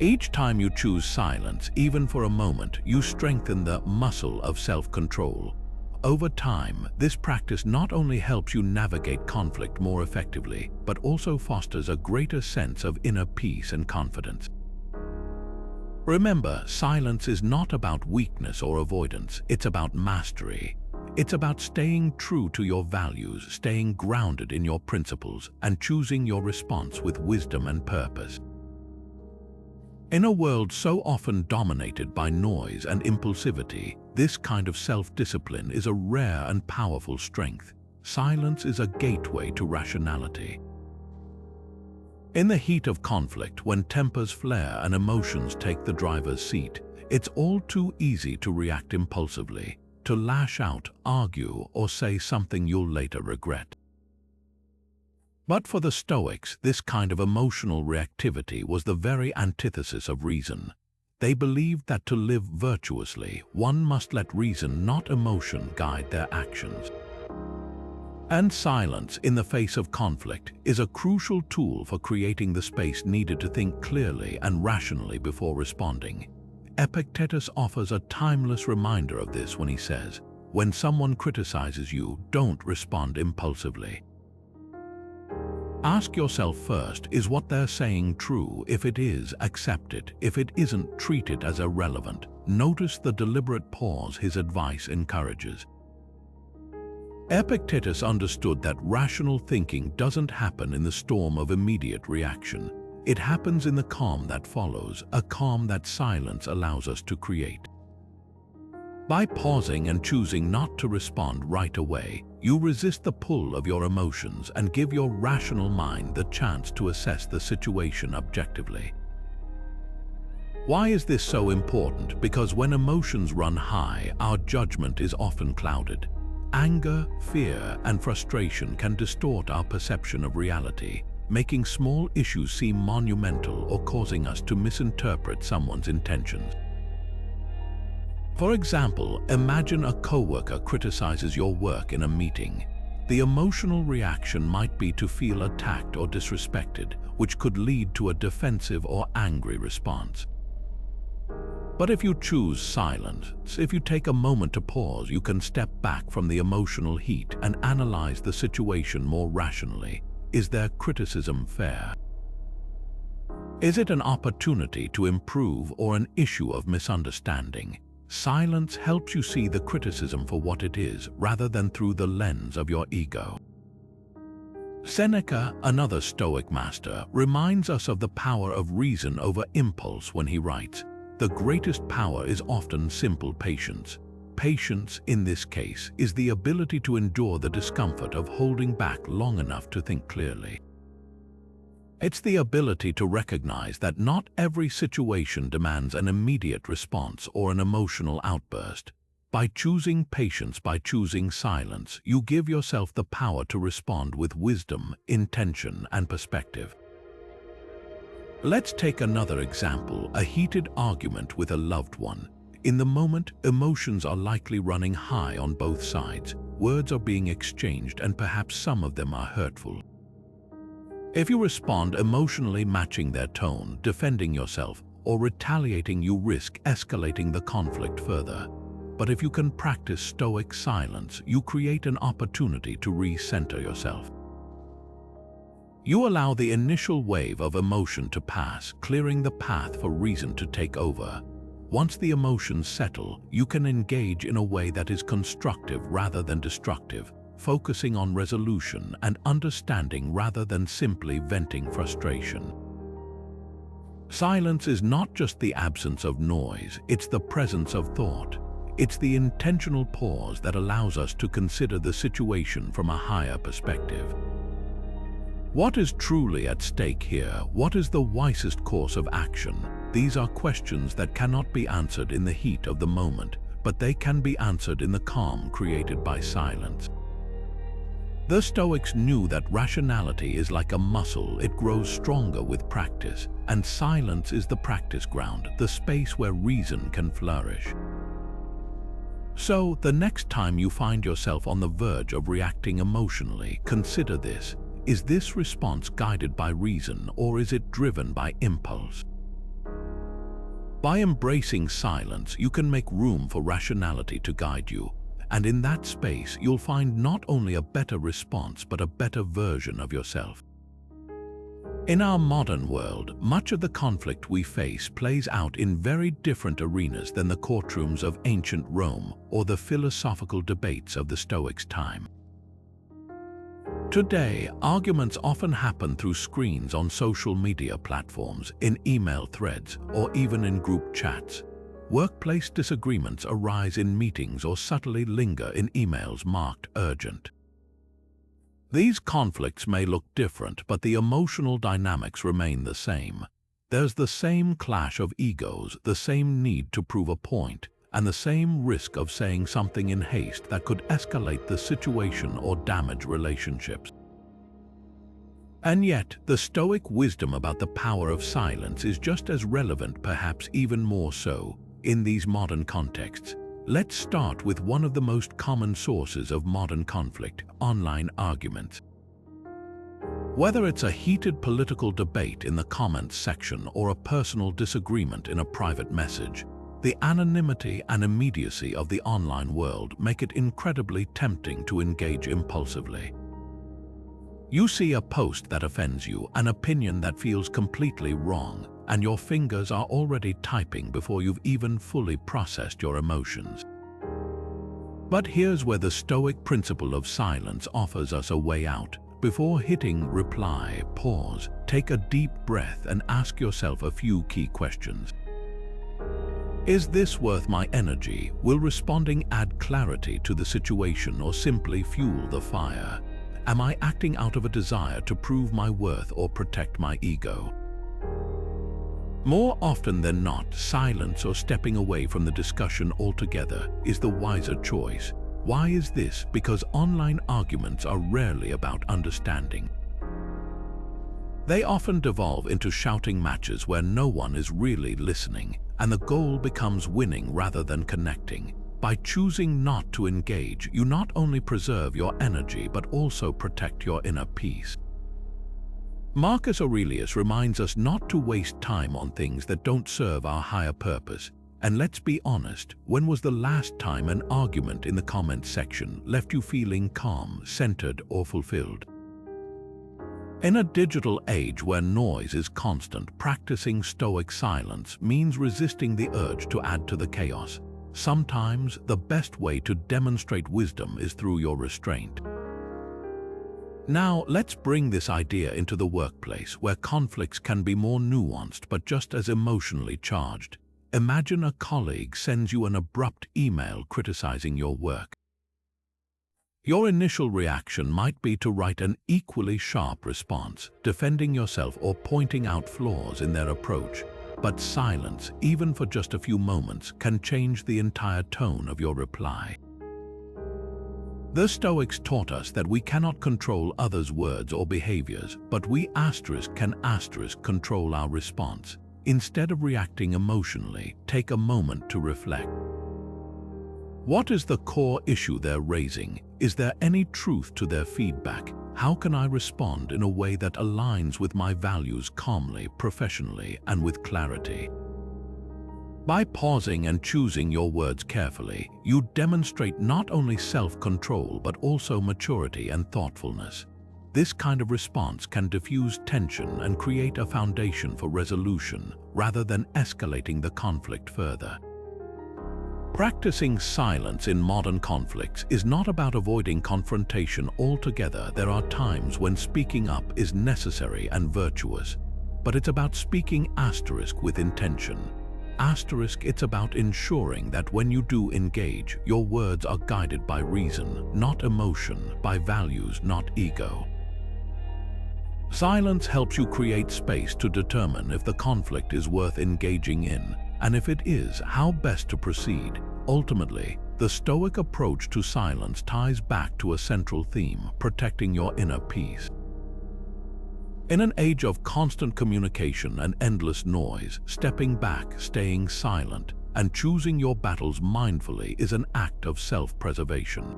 Each time you choose silence, even for a moment, you strengthen the muscle of self-control. Over time, this practice not only helps you navigate conflict more effectively, but also fosters a greater sense of inner peace and confidence. Remember, silence is not about weakness or avoidance, it's about mastery. It's about staying true to your values, staying grounded in your principles, and choosing your response with wisdom and purpose. In a world so often dominated by noise and impulsivity, this kind of self-discipline is a rare and powerful strength. Silence is a gateway to rationality. In the heat of conflict, when tempers flare and emotions take the driver's seat, it's all too easy to react impulsively, to lash out, argue, or say something you'll later regret. But for the Stoics, this kind of emotional reactivity was the very antithesis of reason. They believed that to live virtuously, one must let reason, not emotion, guide their actions. And silence in the face of conflict is a crucial tool for creating the space needed to think clearly and rationally before responding. Epictetus offers a timeless reminder of this when he says, "When someone criticizes you, don't respond impulsively. Ask yourself first, is what they're saying true? If it is, accept it. If it isn't, treat it as irrelevant." Notice the deliberate pause his advice encourages. Epictetus understood that rational thinking doesn't happen in the storm of immediate reaction. It happens in the calm that follows, a calm that silence allows us to create. By pausing and choosing not to respond right away, you resist the pull of your emotions and give your rational mind the chance to assess the situation objectively. Why is this so important? Because when emotions run high, our judgment is often clouded. Anger, fear, and frustration can distort our perception of reality, making small issues seem monumental or causing us to misinterpret someone's intentions. For example, imagine a coworker criticizes your work in a meeting. The emotional reaction might be to feel attacked or disrespected, which could lead to a defensive or angry response. But if you choose silence, if you take a moment to pause, you can step back from the emotional heat and analyze the situation more rationally. Is their criticism fair? Is it an opportunity to improve or an issue of misunderstanding? Silence helps you see the criticism for what it is, rather than through the lens of your ego. Seneca, another Stoic master, reminds us of the power of reason over impulse when he writes, "The greatest power is often simple patience. Patience, in this case, is the ability to endure the discomfort of holding back long enough to think clearly." It's the ability to recognize that not every situation demands an immediate response or an emotional outburst. By choosing patience, by choosing silence, you give yourself the power to respond with wisdom, intention, and perspective. Let's take another example, a heated argument with a loved one. In the moment, emotions are likely running high on both sides. Words are being exchanged, and perhaps some of them are hurtful. If you respond emotionally matching their tone, defending yourself, or retaliating, you risk escalating the conflict further. But if you can practice Stoic silence, you create an opportunity to recenter yourself. You allow the initial wave of emotion to pass, clearing the path for reason to take over. Once the emotions settle, you can engage in a way that is constructive rather than destructive, focusing on resolution and understanding rather than simply venting frustration. Silence is not just the absence of noise, it's the presence of thought. It's the intentional pause that allows us to consider the situation from a higher perspective. What is truly at stake here? What is the wisest course of action? These are questions that cannot be answered in the heat of the moment, but they can be answered in the calm created by silence. The Stoics knew that rationality is like a muscle, it grows stronger with practice, and silence is the practice ground, the space where reason can flourish. So, the next time you find yourself on the verge of reacting emotionally, consider this. Is this response guided by reason, or is it driven by impulse? By embracing silence, you can make room for rationality to guide you. And in that space, you'll find not only a better response, but a better version of yourself. In our modern world, much of the conflict we face plays out in very different arenas than the courtrooms of ancient Rome or the philosophical debates of the Stoics' time. Today, arguments often happen through screens on social media platforms, in email threads, or even in group chats. Workplace disagreements arise in meetings or subtly linger in emails marked urgent. These conflicts may look different, but the emotional dynamics remain the same. There's the same clash of egos, the same need to prove a point, and the same risk of saying something in haste that could escalate the situation or damage relationships. And yet, the Stoic wisdom about the power of silence is just as relevant, perhaps even more so, in these modern contexts. Let's start with one of the most common sources of modern conflict: online arguments. Whether it's a heated political debate in the comments section or a personal disagreement in a private message, the anonymity and immediacy of the online world make it incredibly tempting to engage impulsively. You see a post that offends you, an opinion that feels completely wrong, and your fingers are already typing before you've even fully processed your emotions. But here's where the Stoic principle of silence offers us a way out. Before hitting reply, pause, take a deep breath and ask yourself a few key questions. Is this worth my energy? Will responding add clarity to the situation or simply fuel the fire? Am I acting out of a desire to prove my worth or protect my ego? More often than not, silence or stepping away from the discussion altogether is the wiser choice. Why is this? Because online arguments are rarely about understanding. They often devolve into shouting matches where no one is really listening, and the goal becomes winning rather than connecting. By choosing not to engage, you not only preserve your energy but also protect your inner peace. Marcus Aurelius reminds us not to waste time on things that don't serve our higher purpose. And let's be honest, when was the last time an argument in the comments section left you feeling calm, centered, or fulfilled? In a digital age where noise is constant, practicing Stoic silence means resisting the urge to add to the chaos. Sometimes the best way to demonstrate wisdom is through your restraint. Now, let's bring this idea into the workplace, where conflicts can be more nuanced but just as emotionally charged. Imagine a colleague sends you an abrupt email criticizing your work. Your initial reaction might be to write an equally sharp response, defending yourself or pointing out flaws in their approach. but silence, even for just a few moments, can change the entire tone of your reply. The Stoics taught us that we cannot control others' words or behaviors, but we can control our response. Instead of reacting emotionally, take a moment to reflect. What is the core issue they're raising? Is there any truth to their feedback? How can I respond in a way that aligns with my values calmly, professionally, and with clarity? By pausing and choosing your words carefully, you demonstrate not only self-control but also maturity and thoughtfulness. This kind of response can diffuse tension and create a foundation for resolution rather than escalating the conflict further. Practicing silence in modern conflicts is not about avoiding confrontation altogether. There are times when speaking up is necessary and virtuous, but it's about speaking with intention. It's about ensuring that when you do engage, your words are guided by reason, not emotion, by values, not ego. Silence helps you create space to determine if the conflict is worth engaging in, and if it is, how best to proceed. Ultimately, the Stoic approach to silence ties back to a central theme: protecting your inner peace. In an age of constant communication and endless noise, stepping back, staying silent, and choosing your battles mindfully is an act of self-preservation.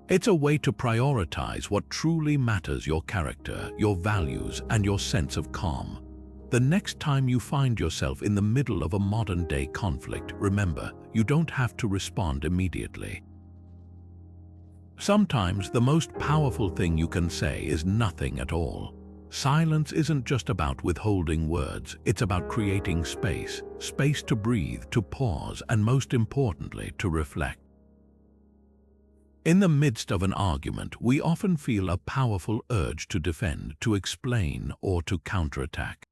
It's a way to prioritize what truly matters: your character, your values, and your sense of calm. The next time you find yourself in the middle of a modern-day conflict, remember, you don't have to respond immediately. Sometimes the most powerful thing you can say is nothing at all. Silence isn't just about withholding words, it's about creating space to breathe, to pause, and most importantly, to reflect. In the midst of an argument, we often feel a powerful urge to defend, to explain, or to counterattack.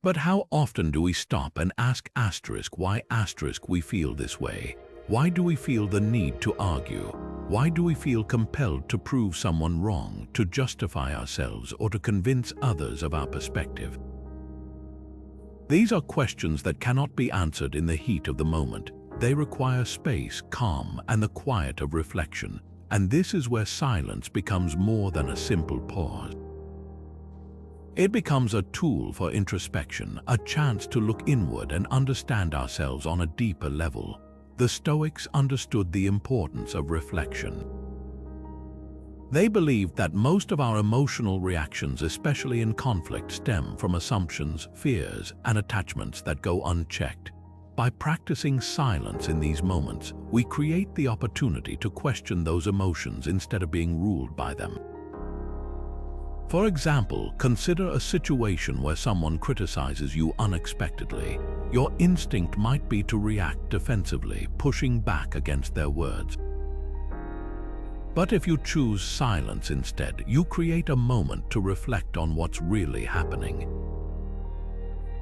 But how often do we stop and ask why we feel this way? Why do we feel the need to argue? Why do we feel compelled to prove someone wrong, to justify ourselves, or to convince others of our perspective? These are questions that cannot be answered in the heat of the moment. They require space, calm, and the quiet of reflection. And this is where silence becomes more than a simple pause. It becomes a tool for introspection, a chance to look inward and understand ourselves on a deeper level. The Stoics understood the importance of reflection. They believed that most of our emotional reactions, especially in conflict, stem from assumptions, fears, and attachments that go unchecked. By practicing silence in these moments, we create the opportunity to question those emotions instead of being ruled by them. For example, consider a situation where someone criticizes you unexpectedly. Your instinct might be to react defensively, pushing back against their words. But if you choose silence instead, you create a moment to reflect on what's really happening.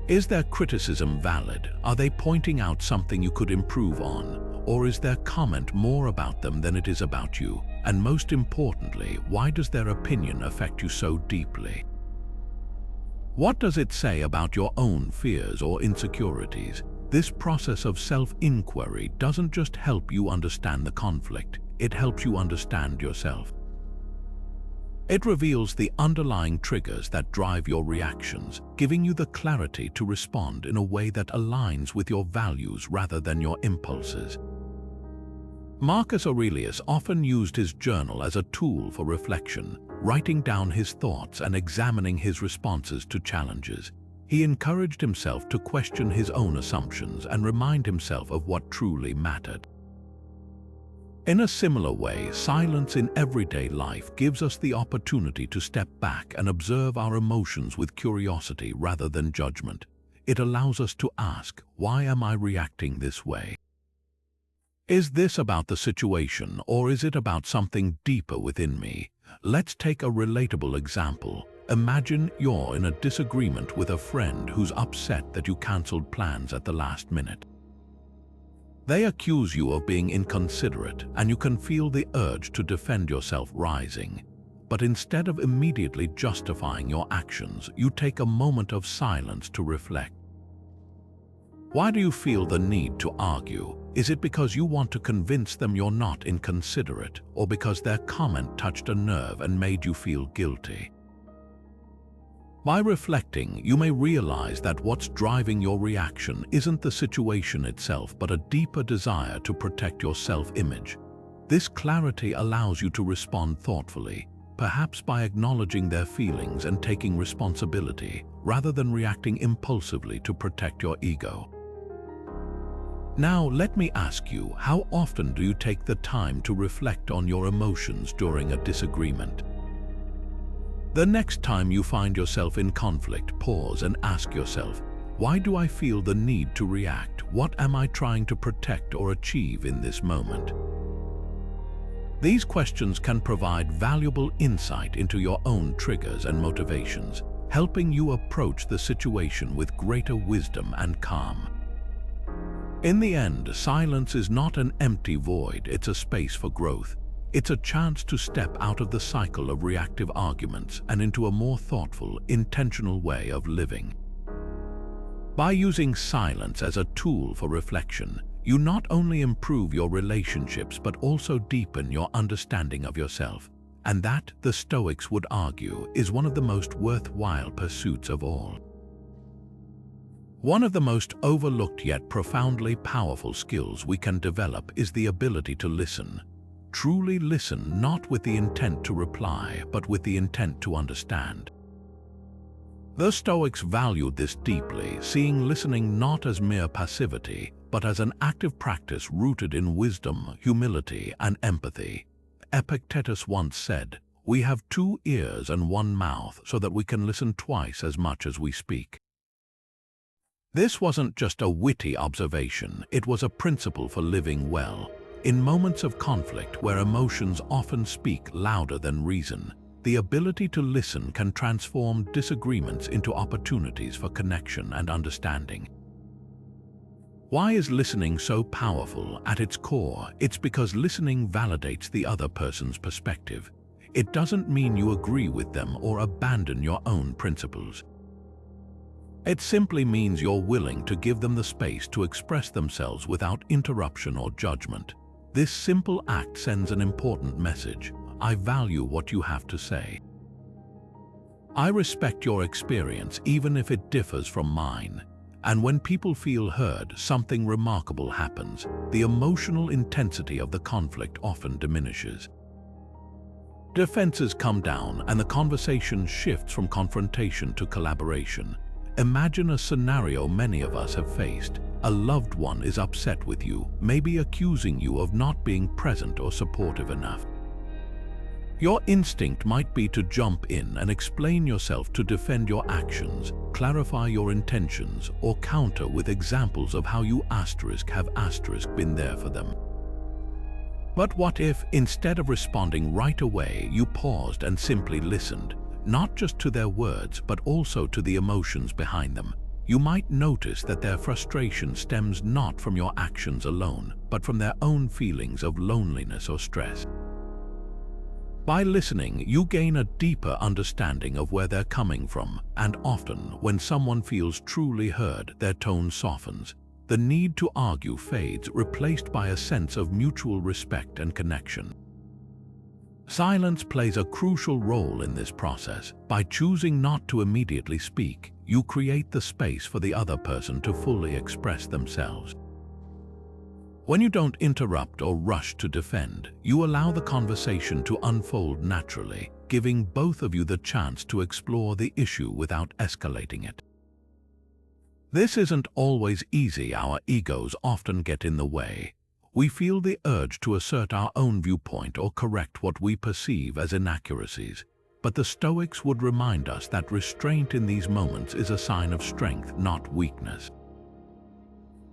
Is their criticism valid? Are they pointing out something you could improve on? Or is their comment more about them than it is about you? And most importantly, why does their opinion affect you so deeply? What does it say about your own fears or insecurities? This process of self-inquiry doesn't just help you understand the conflict, it helps you understand yourself. It reveals the underlying triggers that drive your reactions, giving you the clarity to respond in a way that aligns with your values rather than your impulses. Marcus Aurelius often used his journal as a tool for reflection, writing down his thoughts and examining his responses to challenges. He encouraged himself to question his own assumptions and remind himself of what truly mattered. In a similar way, silence in everyday life gives us the opportunity to step back and observe our emotions with curiosity rather than judgment. It allows us to ask, why am I reacting this way? Is this about the situation, or is it about something deeper within me? Let's take a relatable example. Imagine you're in a disagreement with a friend who's upset that you canceled plans at the last minute. They accuse you of being inconsiderate, and you can feel the urge to defend yourself rising. but instead of immediately justifying your actions, you take a moment of silence to reflect. Why do you feel the need to argue? Is it because you want to convince them you're not inconsiderate, or because their comment touched a nerve and made you feel guilty? By reflecting, you may realize that what's driving your reaction isn't the situation itself, but a deeper desire to protect your self-image. This clarity allows you to respond thoughtfully, perhaps by acknowledging their feelings and taking responsibility, rather than reacting impulsively to protect your ego. Now, let me ask you, how often do you take the time to reflect on your emotions during a disagreement? The next time you find yourself in conflict, pause and ask yourself, why do I feel the need to react? What am I trying to protect or achieve in this moment? These questions can provide valuable insight into your own triggers and motivations, helping you approach the situation with greater wisdom and calm. In the end, silence is not an empty void, it's a space for growth. It's a chance to step out of the cycle of reactive arguments and into a more thoughtful, intentional way of living. By using silence as a tool for reflection, you not only improve your relationships but also deepen your understanding of yourself. And that, the Stoics would argue, is one of the most worthwhile pursuits of all. One of the most overlooked yet profoundly powerful skills we can develop is the ability to listen. Truly listen, not with the intent to reply, but with the intent to understand. The Stoics valued this deeply, seeing listening not as mere passivity, but as an active practice rooted in wisdom, humility, and empathy. Epictetus once said, "We have 2 ears and 1 mouth so that we can listen twice as much as we speak." This wasn't just a witty observation, it was a principle for living well. In moments of conflict where emotions often speak louder than reason, the ability to listen can transform disagreements into opportunities for connection and understanding. Why is listening so powerful? At its core, it's because listening validates the other person's perspective. It doesn't mean you agree with them or abandon your own principles. It simply means you're willing to give them the space to express themselves without interruption or judgment. This simple act sends an important message. I value what you have to say. I respect your experience even if it differs from mine. And when people feel heard, something remarkable happens. The emotional intensity of the conflict often diminishes. Defenses come down and the conversation shifts from confrontation to collaboration. Imagine a scenario many of us have faced. A loved one is upset with you, maybe accusing you of not being present or supportive enough. Your instinct might be to jump in and explain yourself to defend your actions, clarify your intentions, or counter with examples of how you have been there for them. But what if, instead of responding right away, you paused and simply listened? Not just to their words, but also to the emotions behind them. You might notice that their frustration stems not from your actions alone, but from their own feelings of loneliness or stress. By listening, you gain a deeper understanding of where they're coming from, and often, when someone feels truly heard, their tone softens. The need to argue fades, replaced by a sense of mutual respect and connection. Silence plays a crucial role in this process. By choosing not to immediately speak, you create the space for the other person to fully express themselves. When you don't interrupt or rush to defend, you allow the conversation to unfold naturally, giving both of you the chance to explore the issue without escalating it. This isn't always easy. Our egos often get in the way. We feel the urge to assert our own viewpoint or correct what we perceive as inaccuracies. But the Stoics would remind us that restraint in these moments is a sign of strength, not weakness.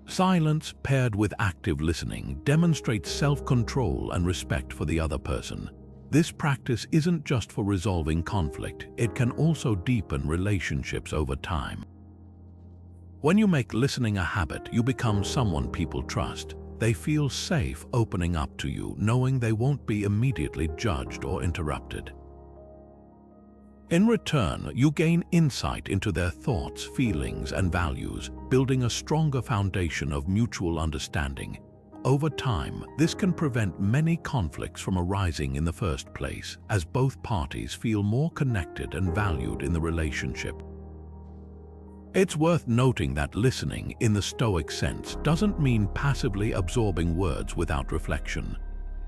Silence, paired with active listening, demonstrates self-control and respect for the other person. This practice isn't just for resolving conflict, it can also deepen relationships over time. When you make listening a habit, you become someone people trust. They feel safe opening up to you, knowing they won't be immediately judged or interrupted. In return, you gain insight into their thoughts, feelings, and values, building a stronger foundation of mutual understanding. Over time, this can prevent many conflicts from arising in the first place, as both parties feel more connected and valued in the relationship. It's worth noting that listening, in the Stoic sense, doesn't mean passively absorbing words without reflection.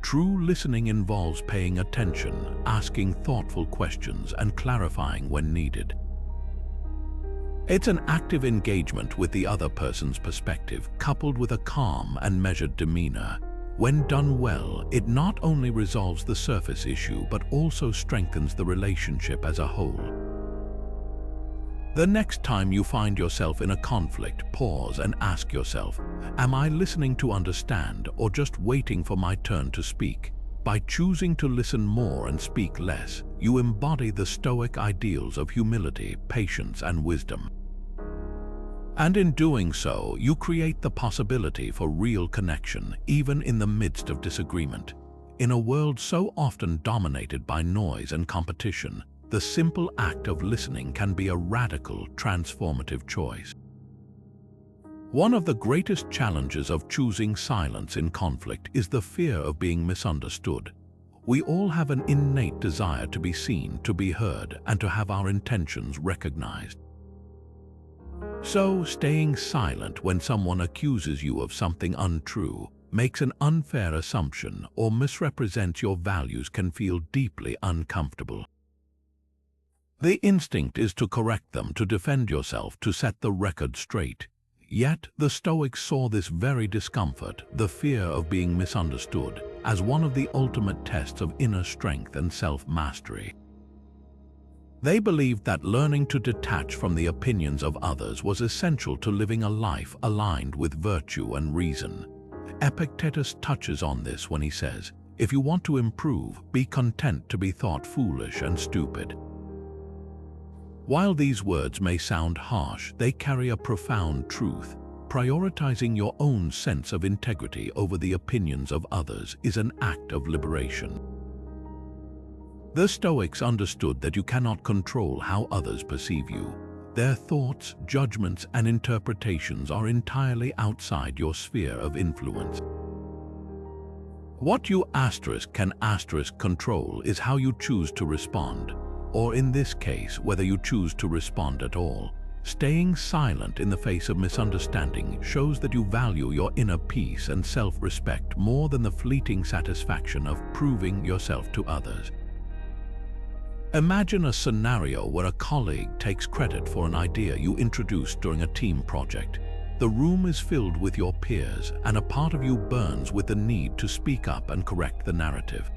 True listening involves paying attention, asking thoughtful questions, and clarifying when needed. It's an active engagement with the other person's perspective, coupled with a calm and measured demeanor. When done well, it not only resolves the surface issue, but also strengthens the relationship as a whole. The next time you find yourself in a conflict, pause and ask yourself, am I listening to understand or just waiting for my turn to speak? By choosing to listen more and speak less, you embody the Stoic ideals of humility, patience, and wisdom. And in doing so, you create the possibility for real connection, even in the midst of disagreement. In a world so often dominated by noise and competition, the simple act of listening can be a radical, transformative choice. One of the greatest challenges of choosing silence in conflict is the fear of being misunderstood. We all have an innate desire to be seen, to be heard, and to have our intentions recognized. So, staying silent when someone accuses you of something untrue, makes an unfair assumption, or misrepresents your values can feel deeply uncomfortable. The instinct is to correct them, to defend yourself, to set the record straight. Yet, the Stoics saw this very discomfort, the fear of being misunderstood, as one of the ultimate tests of inner strength and self-mastery. They believed that learning to detach from the opinions of others was essential to living a life aligned with virtue and reason. Epictetus touches on this when he says, "If you want to improve, be content to be thought foolish and stupid." While these words may sound harsh, they carry a profound truth. Prioritizing your own sense of integrity over the opinions of others is an act of liberation. The Stoics understood that you cannot control how others perceive you. Their thoughts, judgments, and interpretations are entirely outside your sphere of influence. What you can control is how you choose to respond, or in this case, whether you choose to respond at all. Staying silent in the face of misunderstanding shows that you value your inner peace and self-respect more than the fleeting satisfaction of proving yourself to others. Imagine a scenario where a colleague takes credit for an idea you introduced during a team project. The room is filled with your peers, and a part of you burns with the need to speak up and correct the narrative.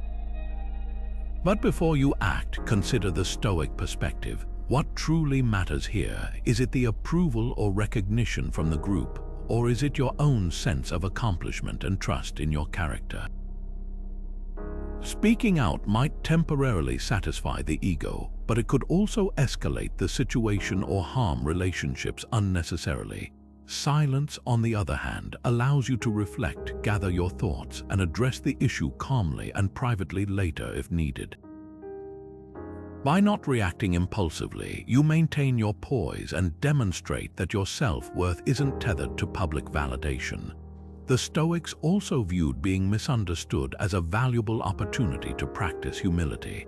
But before you act, consider the Stoic perspective. What truly matters here? Is it the approval or recognition from the group, or is it your own sense of accomplishment and trust in your character? Speaking out might temporarily satisfy the ego, but it could also escalate the situation or harm relationships unnecessarily. Silence, on the other hand, allows you to reflect, gather your thoughts, and address the issue calmly and privately later if needed. By not reacting impulsively, you maintain your poise and demonstrate that your self-worth isn't tethered to public validation. The Stoics also viewed being misunderstood as a valuable opportunity to practice humility.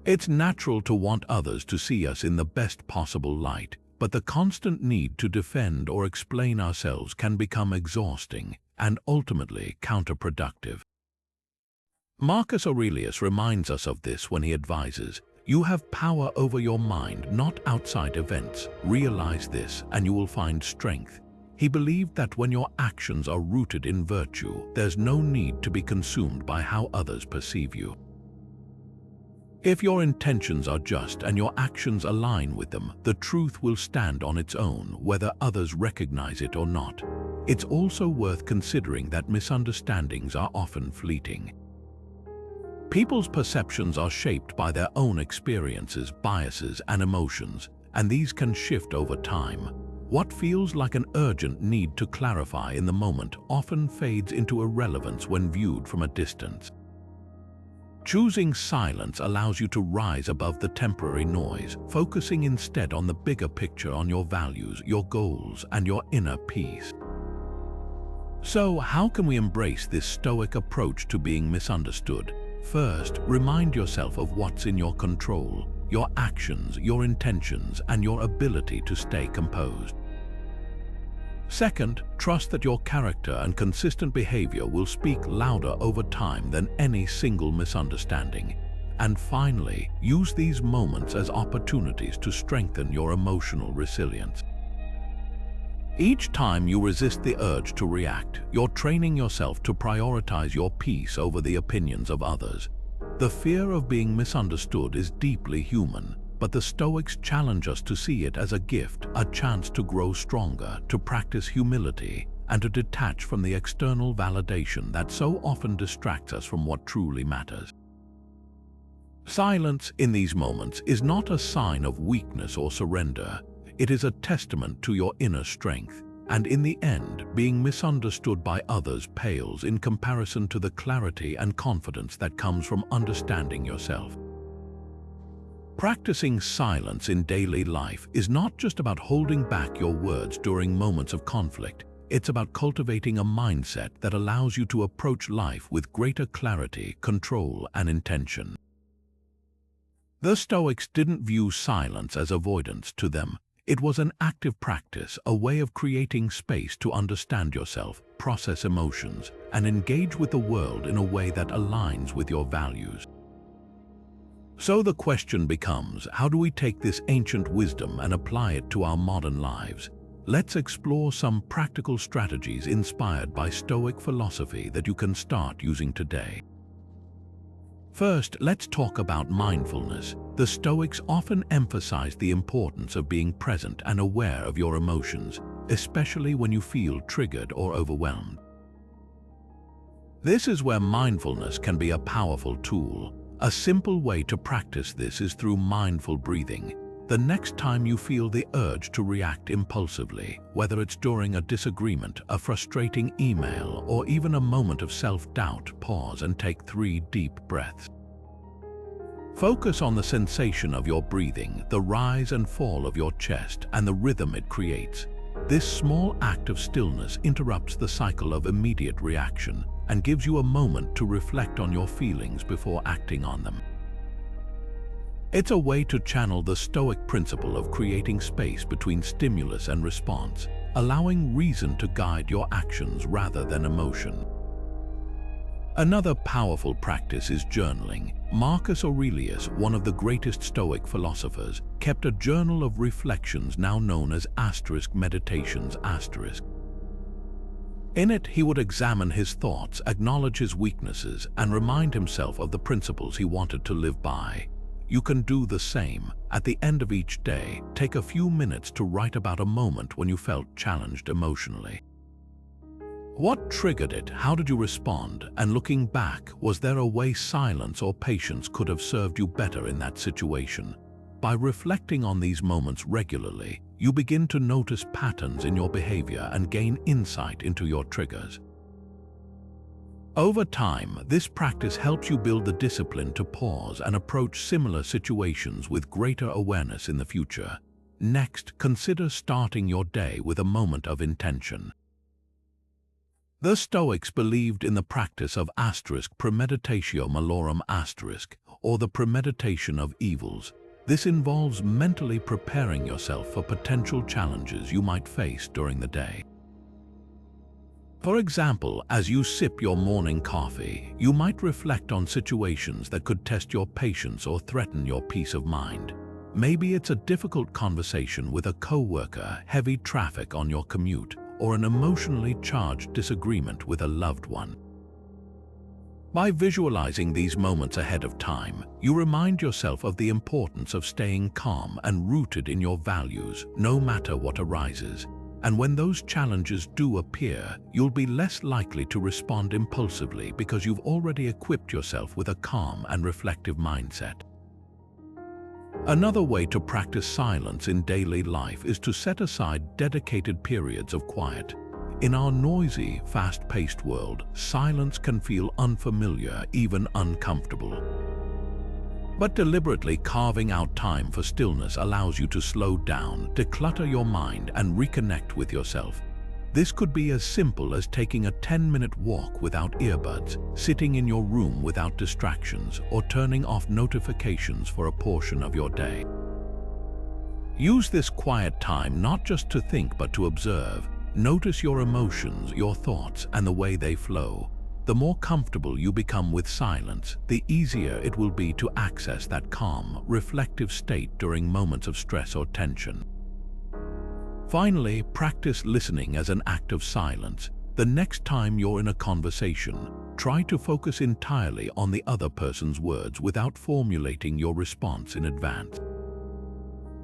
It's natural to want others to see us in the best possible light, but the constant need to defend or explain ourselves can become exhausting and ultimately counterproductive. Marcus Aurelius reminds us of this when he advises, "You have power over your mind, not outside events. Realize this, and you will find strength." He believed that when your actions are rooted in virtue, there's no need to be consumed by how others perceive you. If your intentions are just and your actions align with them, the truth will stand on its own, whether others recognize it or not. It's also worth considering that misunderstandings are often fleeting. People's perceptions are shaped by their own experiences, biases, and emotions, and these can shift over time. What feels like an urgent need to clarify in the moment often fades into irrelevance when viewed from a distance. Choosing silence allows you to rise above the temporary noise, focusing instead on the bigger picture, on your values, your goals, and your inner peace. So, how can we embrace this Stoic approach to being misunderstood? First, remind yourself of what's in your control, your actions, your intentions, and your ability to stay composed. Second, trust that your character and consistent behavior will speak louder over time than any single misunderstanding. And finally, use these moments as opportunities to strengthen your emotional resilience. Each time you resist the urge to react, you're training yourself to prioritize your peace over the opinions of others. The fear of being misunderstood is deeply human, but the Stoics challenge us to see it as a gift, a chance to grow stronger, to practice humility, and to detach from the external validation that so often distracts us from what truly matters. Silence in these moments is not a sign of weakness or surrender. It is a testament to your inner strength, and in the end, being misunderstood by others pales in comparison to the clarity and confidence that comes from understanding yourself. Practicing silence in daily life is not just about holding back your words during moments of conflict. It's about cultivating a mindset that allows you to approach life with greater clarity, control, and intention. The Stoics didn't view silence as avoidance. To them, it was an active practice, a way of creating space to understand yourself, process emotions, and engage with the world in a way that aligns with your values. So the question becomes, how do we take this ancient wisdom and apply it to our modern lives? Let's explore some practical strategies inspired by Stoic philosophy that you can start using today. First, let's talk about mindfulness. The Stoics often emphasize the importance of being present and aware of your emotions, especially when you feel triggered or overwhelmed. This is where mindfulness can be a powerful tool. A simple way to practice this is through mindful breathing. The next time you feel the urge to react impulsively, whether it's during a disagreement, a frustrating email, or even a moment of self-doubt, pause and take 3 deep breaths. Focus on the sensation of your breathing, the rise and fall of your chest, and the rhythm it creates. This small act of stillness interrupts the cycle of immediate reaction and gives you a moment to reflect on your feelings before acting on them. It's a way to channel the Stoic principle of creating space between stimulus and response, allowing reason to guide your actions rather than emotion. Another powerful practice is journaling. Marcus Aurelius, one of the greatest Stoic philosophers, kept a journal of reflections now known as *meditations*. In it, he would examine his thoughts, acknowledge his weaknesses, and remind himself of the principles he wanted to live by. You can do the same. At the end of each day, take a few minutes to write about a moment when you felt challenged emotionally. What triggered it? How did you respond? And looking back, was there a way silence or patience could have served you better in that situation? By reflecting on these moments regularly, you begin to notice patterns in your behavior and gain insight into your triggers. Over time, this practice helps you build the discipline to pause and approach similar situations with greater awareness in the future. Next, consider starting your day with a moment of intention. The Stoics believed in the practice of Premeditatio Malorum or the premeditation of evils. This involves mentally preparing yourself for potential challenges you might face during the day. For example, as you sip your morning coffee, you might reflect on situations that could test your patience or threaten your peace of mind. Maybe it's a difficult conversation with a coworker, heavy traffic on your commute, or an emotionally charged disagreement with a loved one. By visualizing these moments ahead of time, you remind yourself of the importance of staying calm and rooted in your values, no matter what arises. And when those challenges do appear, you'll be less likely to respond impulsively because you've already equipped yourself with a calm and reflective mindset. Another way to practice silence in daily life is to set aside dedicated periods of quiet. In our noisy, fast-paced world, silence can feel unfamiliar, even uncomfortable. But deliberately carving out time for stillness allows you to slow down, declutter your mind, and reconnect with yourself. This could be as simple as taking a 10-minute walk without earbuds, sitting in your room without distractions, or turning off notifications for a portion of your day. Use this quiet time not just to think but to observe. Notice your emotions, your thoughts, and the way they flow. The more comfortable you become with silence, the easier it will be to access that calm, reflective state during moments of stress or tension. Finally, practice listening as an act of silence. The next time you're in a conversation, try to focus entirely on the other person's words without formulating your response in advance.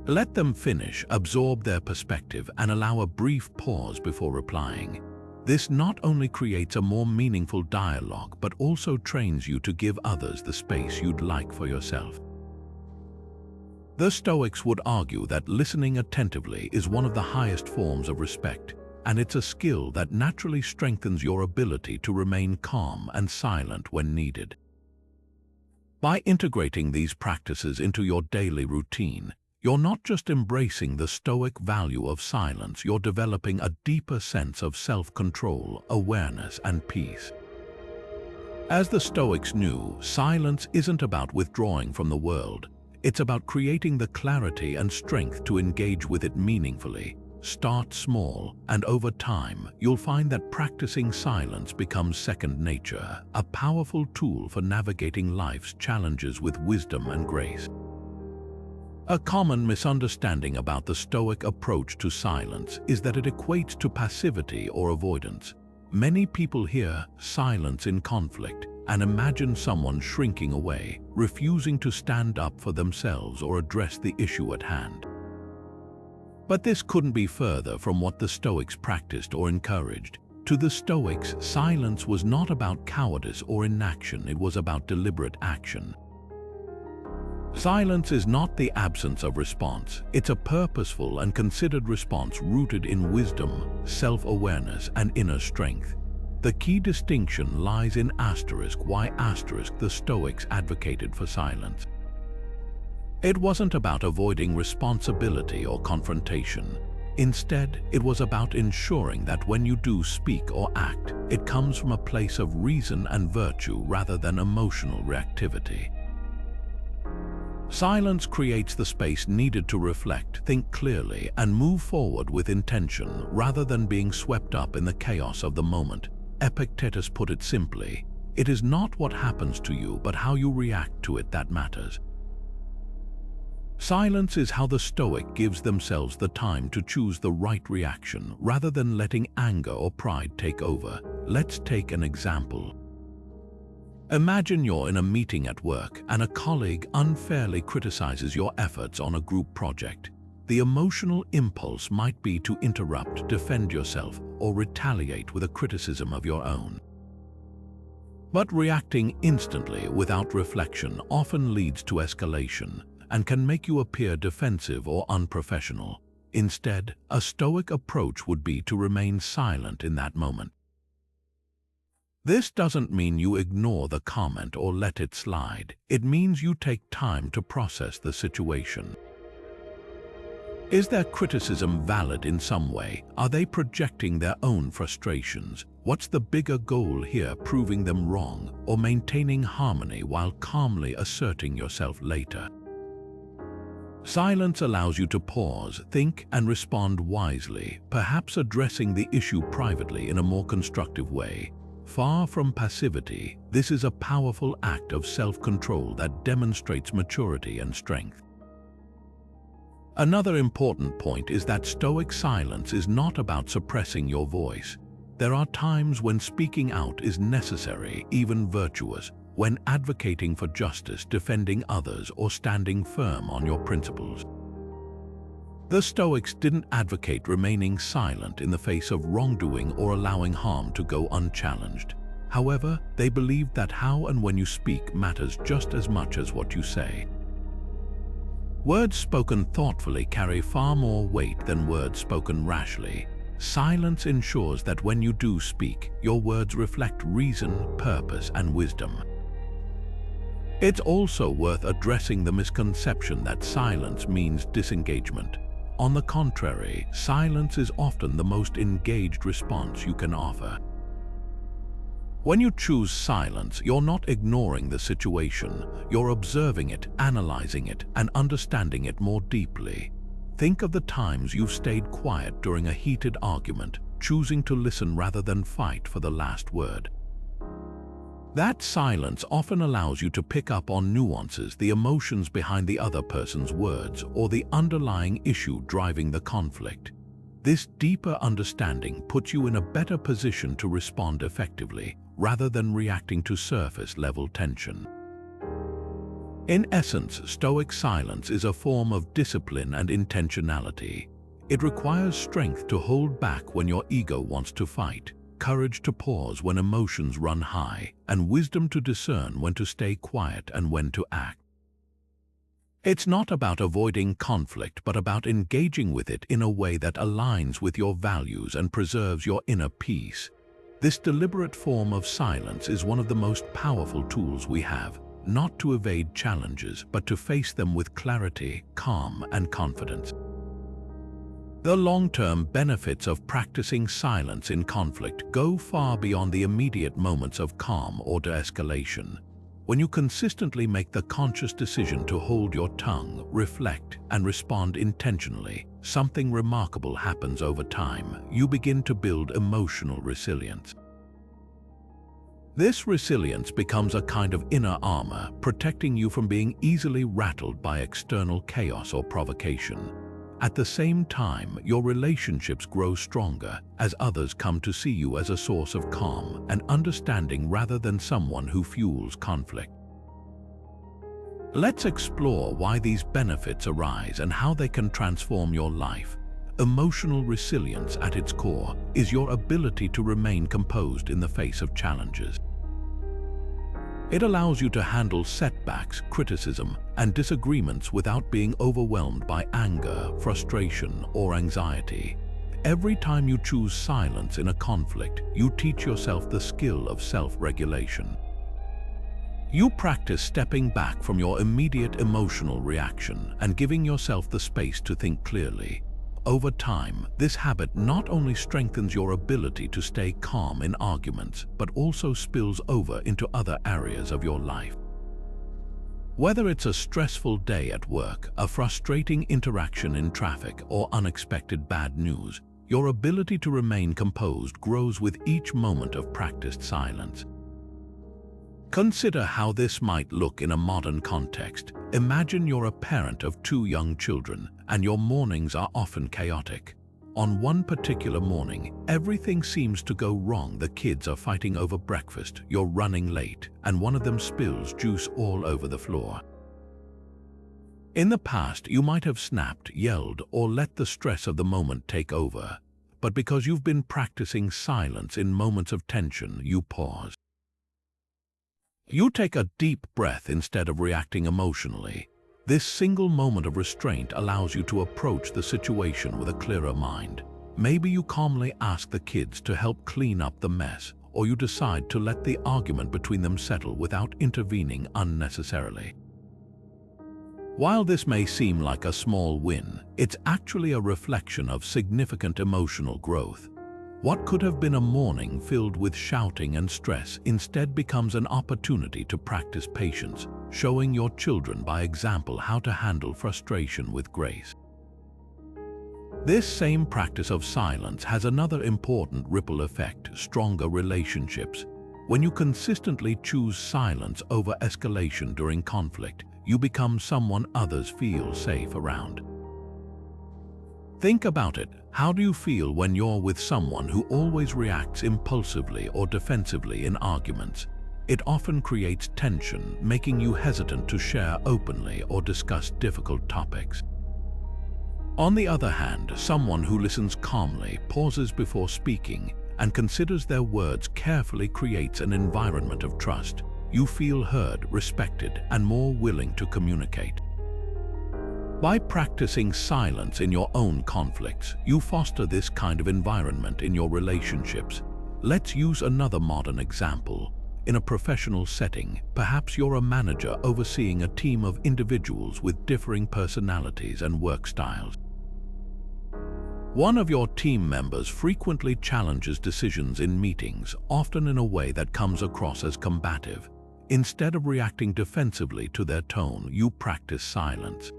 Let them finish, absorb their perspective, and allow a brief pause before replying. This not only creates a more meaningful dialogue, but also trains you to give others the space you'd like for yourself. The Stoics would argue that listening attentively is one of the highest forms of respect, and it's a skill that naturally strengthens your ability to remain calm and silent when needed. By integrating these practices into your daily routine, you're not just embracing the Stoic value of silence, you're developing a deeper sense of self-control, awareness, and peace. As the Stoics knew, silence isn't about withdrawing from the world. It's about creating the clarity and strength to engage with it meaningfully. Start small, and over time, you'll find that practicing silence becomes second nature, a powerful tool for navigating life's challenges with wisdom and grace. A common misunderstanding about the Stoic approach to silence is that it equates to passivity or avoidance. Many people hear silence in conflict and imagine someone shrinking away, refusing to stand up for themselves or address the issue at hand. But this couldn't be further from what the Stoics practiced or encouraged. To the Stoics, silence was not about cowardice or inaction, it was about deliberate action. Silence is not the absence of response, it's a purposeful and considered response rooted in wisdom, self-awareness, and inner strength. The key distinction lies in why the Stoics advocated for silence. It wasn't about avoiding responsibility or confrontation. Instead, it was about ensuring that when you do speak or act, it comes from a place of reason and virtue rather than emotional reactivity. Silence creates the space needed to reflect, think clearly, and move forward with intention rather than being swept up in the chaos of the moment. Epictetus put it simply, it is not what happens to you, but how you react to it that matters. Silence is how the Stoic gives themselves the time to choose the right reaction rather than letting anger or pride take over. Let's take an example. Imagine you're in a meeting at work and a colleague unfairly criticizes your efforts on a group project. The emotional impulse might be to interrupt, defend yourself, or retaliate with a criticism of your own. But reacting instantly without reflection often leads to escalation and can make you appear defensive or unprofessional. Instead, a Stoic approach would be to remain silent in that moment. This doesn't mean you ignore the comment or let it slide. It means you take time to process the situation. Is their criticism valid in some way? Are they projecting their own frustrations? What's the bigger goal here, proving them wrong or maintaining harmony while calmly asserting yourself later? Silence allows you to pause, think, and respond wisely, perhaps addressing the issue privately in a more constructive way. Far from passivity, this is a powerful act of self-control that demonstrates maturity and strength. Another important point is that Stoic silence is not about suppressing your voice. There are times when speaking out is necessary, even virtuous, when advocating for justice, defending others, or standing firm on your principles. The Stoics didn't advocate remaining silent in the face of wrongdoing or allowing harm to go unchallenged. However, they believed that how and when you speak matters just as much as what you say. Words spoken thoughtfully carry far more weight than words spoken rashly. Silence ensures that when you do speak, your words reflect reason, purpose, and wisdom. It's also worth addressing the misconception that silence means disengagement. On the contrary, silence is often the most engaged response you can offer. When you choose silence, you're not ignoring the situation. You're observing it, analyzing it, and understanding it more deeply. Think of the times you've stayed quiet during a heated argument, choosing to listen rather than fight for the last word. That silence often allows you to pick up on nuances, the emotions behind the other person's words, or the underlying issue driving the conflict. This deeper understanding puts you in a better position to respond effectively, rather than reacting to surface-level tension. In essence, Stoic silence is a form of discipline and intentionality. It requires strength to hold back when your ego wants to fight, courage to pause when emotions run high, and wisdom to discern when to stay quiet and when to act. It's not about avoiding conflict, but about engaging with it in a way that aligns with your values and preserves your inner peace. This deliberate form of silence is one of the most powerful tools we have, not to evade challenges, but to face them with clarity, calm, and confidence. The long-term benefits of practicing silence in conflict go far beyond the immediate moments of calm or de-escalation. When you consistently make the conscious decision to hold your tongue, reflect, and respond intentionally, something remarkable happens over time. You begin to build emotional resilience. This resilience becomes a kind of inner armor, protecting you from being easily rattled by external chaos or provocation. At the same time, your relationships grow stronger as others come to see you as a source of calm and understanding rather than someone who fuels conflict. Let's explore why these benefits arise and how they can transform your life. Emotional resilience at its core is your ability to remain composed in the face of challenges. It allows you to handle setbacks, criticism, and disagreements without being overwhelmed by anger, frustration, or anxiety. Every time you choose silence in a conflict, you teach yourself the skill of self-regulation. You practice stepping back from your immediate emotional reaction and giving yourself the space to think clearly. Over time, this habit not only strengthens your ability to stay calm in arguments, but also spills over into other areas of your life. Whether it's a stressful day at work, a frustrating interaction in traffic, or unexpected bad news, your ability to remain composed grows with each moment of practiced silence. Consider how this might look in a modern context. Imagine you're a parent of 2 young children, and your mornings are often chaotic. On one particular morning, everything seems to go wrong. The kids are fighting over breakfast, you're running late, and one of them spills juice all over the floor. In the past, you might have snapped, yelled, or let the stress of the moment take over. But because you've been practicing silence in moments of tension, you pause. You take a deep breath instead of reacting emotionally. This single moment of restraint allows you to approach the situation with a clearer mind. Maybe you calmly ask the kids to help clean up the mess, or you decide to let the argument between them settle without intervening unnecessarily. While this may seem like a small win, it's actually a reflection of significant emotional growth. What could have been a morning filled with shouting and stress instead becomes an opportunity to practice patience, showing your children by example how to handle frustration with grace. This same practice of silence has another important ripple effect: stronger relationships. When you consistently choose silence over escalation during conflict, you become someone others feel safe around. Think about it. How do you feel when you're with someone who always reacts impulsively or defensively in arguments? It often creates tension, making you hesitant to share openly or discuss difficult topics. On the other hand, someone who listens calmly, pauses before speaking, and considers their words carefully creates an environment of trust. You feel heard, respected, and more willing to communicate. By practicing silence in your own conflicts, you foster this kind of environment in your relationships. Let's use another modern example. In a professional setting, perhaps you're a manager overseeing a team of individuals with differing personalities and work styles. One of your team members frequently challenges decisions in meetings, often in a way that comes across as combative. Instead of reacting defensively to their tone, you practice silence.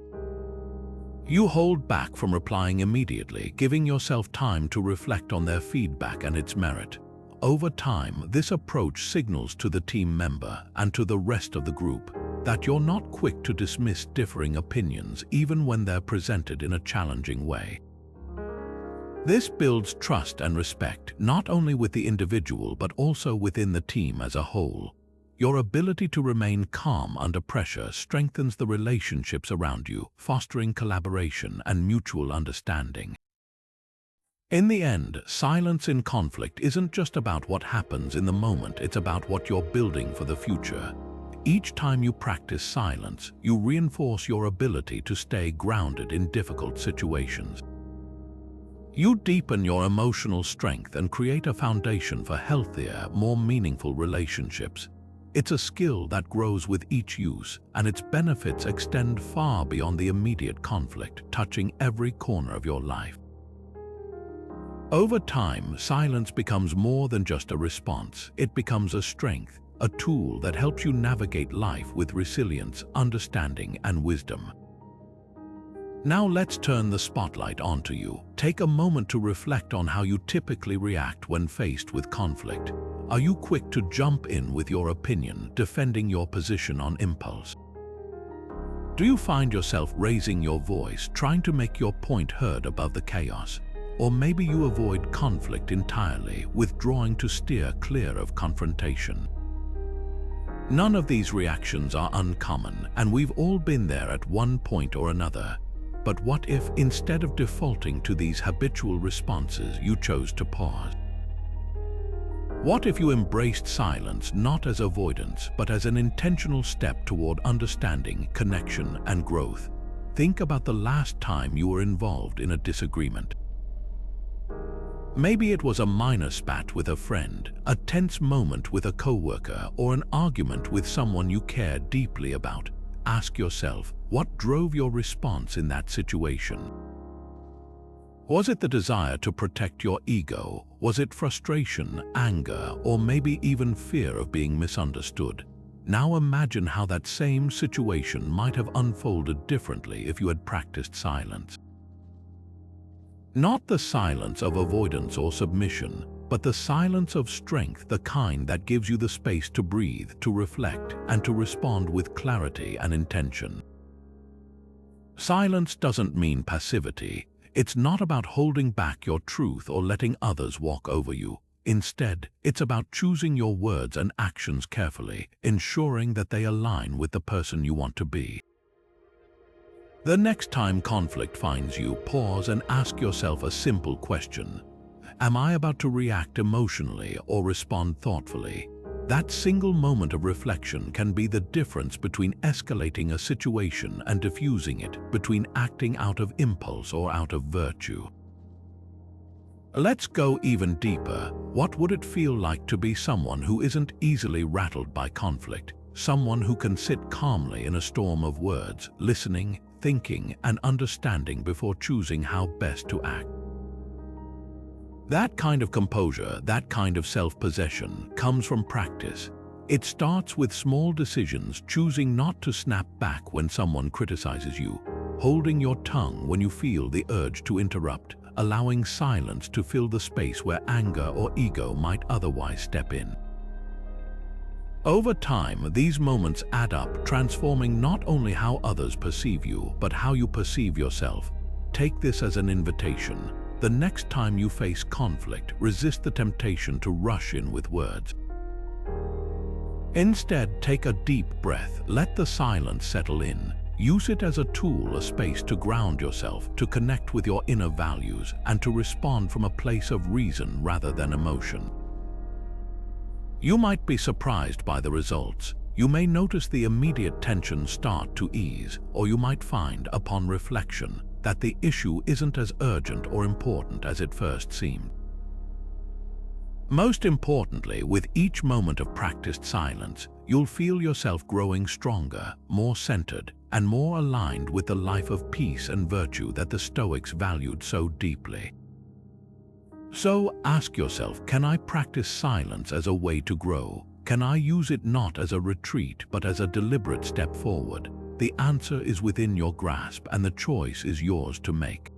You hold back from replying immediately, giving yourself time to reflect on their feedback and its merit. Over time, this approach signals to the team member and to the rest of the group that you're not quick to dismiss differing opinions, even when they're presented in a challenging way. This builds trust and respect, not only with the individual but also within the team as a whole. Your ability to remain calm under pressure strengthens the relationships around you, fostering collaboration and mutual understanding. In the end, silence in conflict isn't just about what happens in the moment, it's about what you're building for the future. Each time you practice silence, you reinforce your ability to stay grounded in difficult situations. You deepen your emotional strength and create a foundation for healthier, more meaningful relationships. It's a skill that grows with each use, and its benefits extend far beyond the immediate conflict, touching every corner of your life. Over time, silence becomes more than just a response. It becomes a strength, a tool that helps you navigate life with resilience, understanding, and wisdom. Now let's turn the spotlight onto you. Take a moment to reflect on how you typically react when faced with conflict. Are you quick to jump in with your opinion, defending your position on impulse? Do you find yourself raising your voice, trying to make your point heard above the chaos? Or maybe you avoid conflict entirely, withdrawing to steer clear of confrontation. None of these reactions are uncommon, and we've all been there at one point or another. But what if, instead of defaulting to these habitual responses, you chose to pause? What if you embraced silence not as avoidance, but as an intentional step toward understanding, connection, and growth? Think about the last time you were involved in a disagreement. Maybe it was a minor spat with a friend, a tense moment with a coworker, or an argument with someone you care deeply about. Ask yourself, what drove your response in that situation? Was it the desire to protect your ego? Was it frustration, anger, or maybe even fear of being misunderstood? Now imagine how that same situation might have unfolded differently if you had practiced silence. Not the silence of avoidance or submission, but the silence of strength, the kind that gives you the space to breathe, to reflect, and to respond with clarity and intention. Silence doesn't mean passivity. It's not about holding back your truth or letting others walk over you. Instead, it's about choosing your words and actions carefully, ensuring that they align with the person you want to be. The next time conflict finds you, pause and ask yourself a simple question. Am I about to react emotionally or respond thoughtfully? That single moment of reflection can be the difference between escalating a situation and diffusing it, between acting out of impulse or out of virtue. Let's go even deeper. What would it feel like to be someone who isn't easily rattled by conflict? Someone who can sit calmly in a storm of words, listening, thinking, and understanding before choosing how best to act. That kind of composure, that kind of self-possession, comes from practice. It starts with small decisions, choosing not to snap back when someone criticizes you, holding your tongue when you feel the urge to interrupt, allowing silence to fill the space where anger or ego might otherwise step in. Over time, these moments add up, transforming not only how others perceive you, but how you perceive yourself. Take this as an invitation. The next time you face conflict, resist the temptation to rush in with words. Instead, take a deep breath, let the silence settle in. Use it as a tool, a space to ground yourself, to connect with your inner values, and to respond from a place of reason rather than emotion. You might be surprised by the results. You may notice the immediate tension start to ease, or you might find, upon reflection, that the issue isn't as urgent or important as it first seemed. Most importantly, with each moment of practiced silence, you'll feel yourself growing stronger, more centered, and more aligned with the life of peace and virtue that the Stoics valued so deeply. So ask yourself, can I practice silence as a way to grow? Can I use it not as a retreat but as a deliberate step forward? The answer is within your grasp, and the choice is yours to make.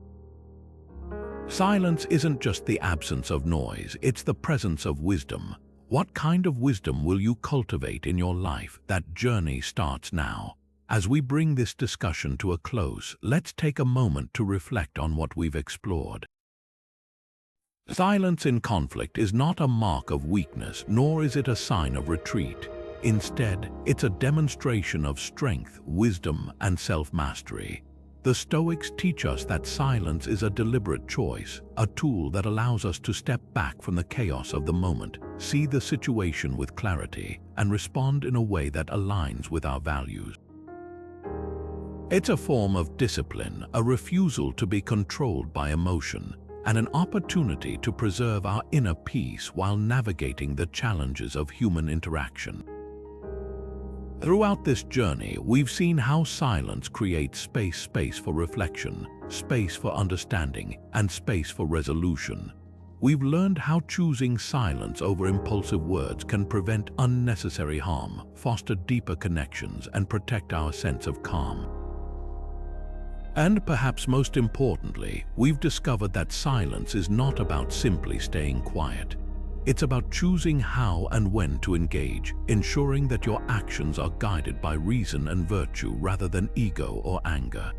Silence isn't just the absence of noise, it's the presence of wisdom. What kind of wisdom will you cultivate in your life? That journey starts now. As we bring this discussion to a close, let's take a moment to reflect on what we've explored. Silence in conflict is not a mark of weakness, nor is it a sign of retreat. Instead, it's a demonstration of strength, wisdom, and self-mastery. The Stoics teach us that silence is a deliberate choice, a tool that allows us to step back from the chaos of the moment, see the situation with clarity, and respond in a way that aligns with our values. It's a form of discipline, a refusal to be controlled by emotion, and an opportunity to preserve our inner peace while navigating the challenges of human interaction. Throughout this journey, we've seen how silence creates space for reflection, space for understanding, and space for resolution. We've learned how choosing silence over impulsive words can prevent unnecessary harm, foster deeper connections, and protect our sense of calm. And perhaps most importantly, we've discovered that silence is not about simply staying quiet. It's about choosing how and when to engage, ensuring that your actions are guided by reason and virtue rather than ego or anger.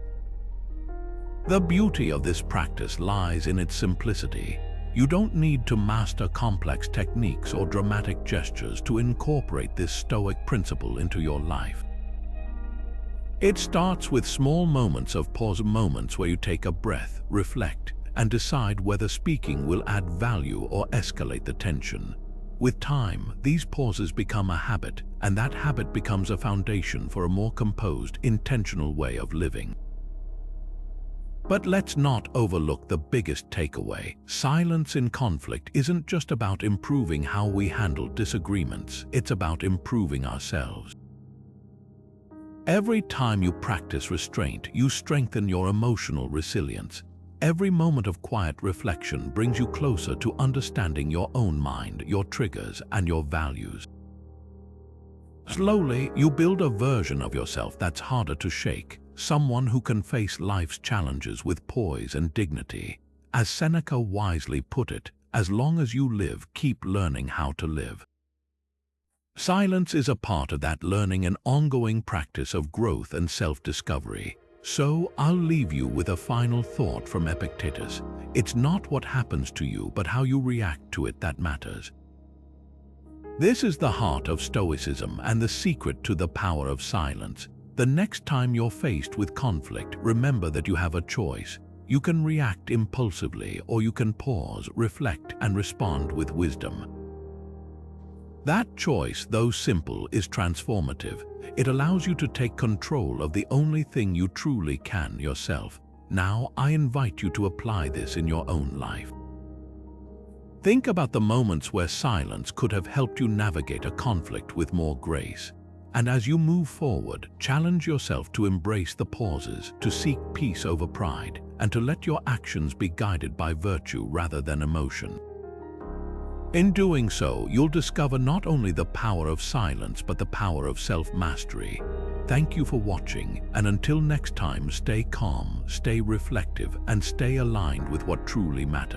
The beauty of this practice lies in its simplicity. You don't need to master complex techniques or dramatic gestures to incorporate this Stoic principle into your life. It starts with small moments of pause, moments where you take a breath, reflect, and decide whether speaking will add value or escalate the tension. With time, these pauses become a habit, and that habit becomes a foundation for a more composed, intentional way of living. But let's not overlook the biggest takeaway. Silence in conflict isn't just about improving how we handle disagreements, it's about improving ourselves. Every time you practice restraint, you strengthen your emotional resilience. Every moment of quiet reflection brings you closer to understanding your own mind, your triggers, and your values. Slowly, you build a version of yourself that's harder to shake, someone who can face life's challenges with poise and dignity. As Seneca wisely put it, as long as you live, keep learning how to live. Silence is a part of that learning, an ongoing practice of growth and self-discovery. So I'll leave you with a final thought from Epictetus. It's not what happens to you, but how you react to it that matters. This is the heart of Stoicism and the secret to the power of silence. The next time you're faced with conflict, remember that you have a choice. You can react impulsively, or you can pause, reflect, and respond with wisdom. That choice, though simple, is transformative. It allows you to take control of the only thing you truly can, yourself. Now, I invite you to apply this in your own life. Think about the moments where silence could have helped you navigate a conflict with more grace. And as you move forward, challenge yourself to embrace the pauses, to seek peace over pride, and to let your actions be guided by virtue rather than emotion. In doing so, you'll discover not only the power of silence, but the power of self-mastery. Thank you for watching, and until next time, stay calm, stay reflective, and stay aligned with what truly matters.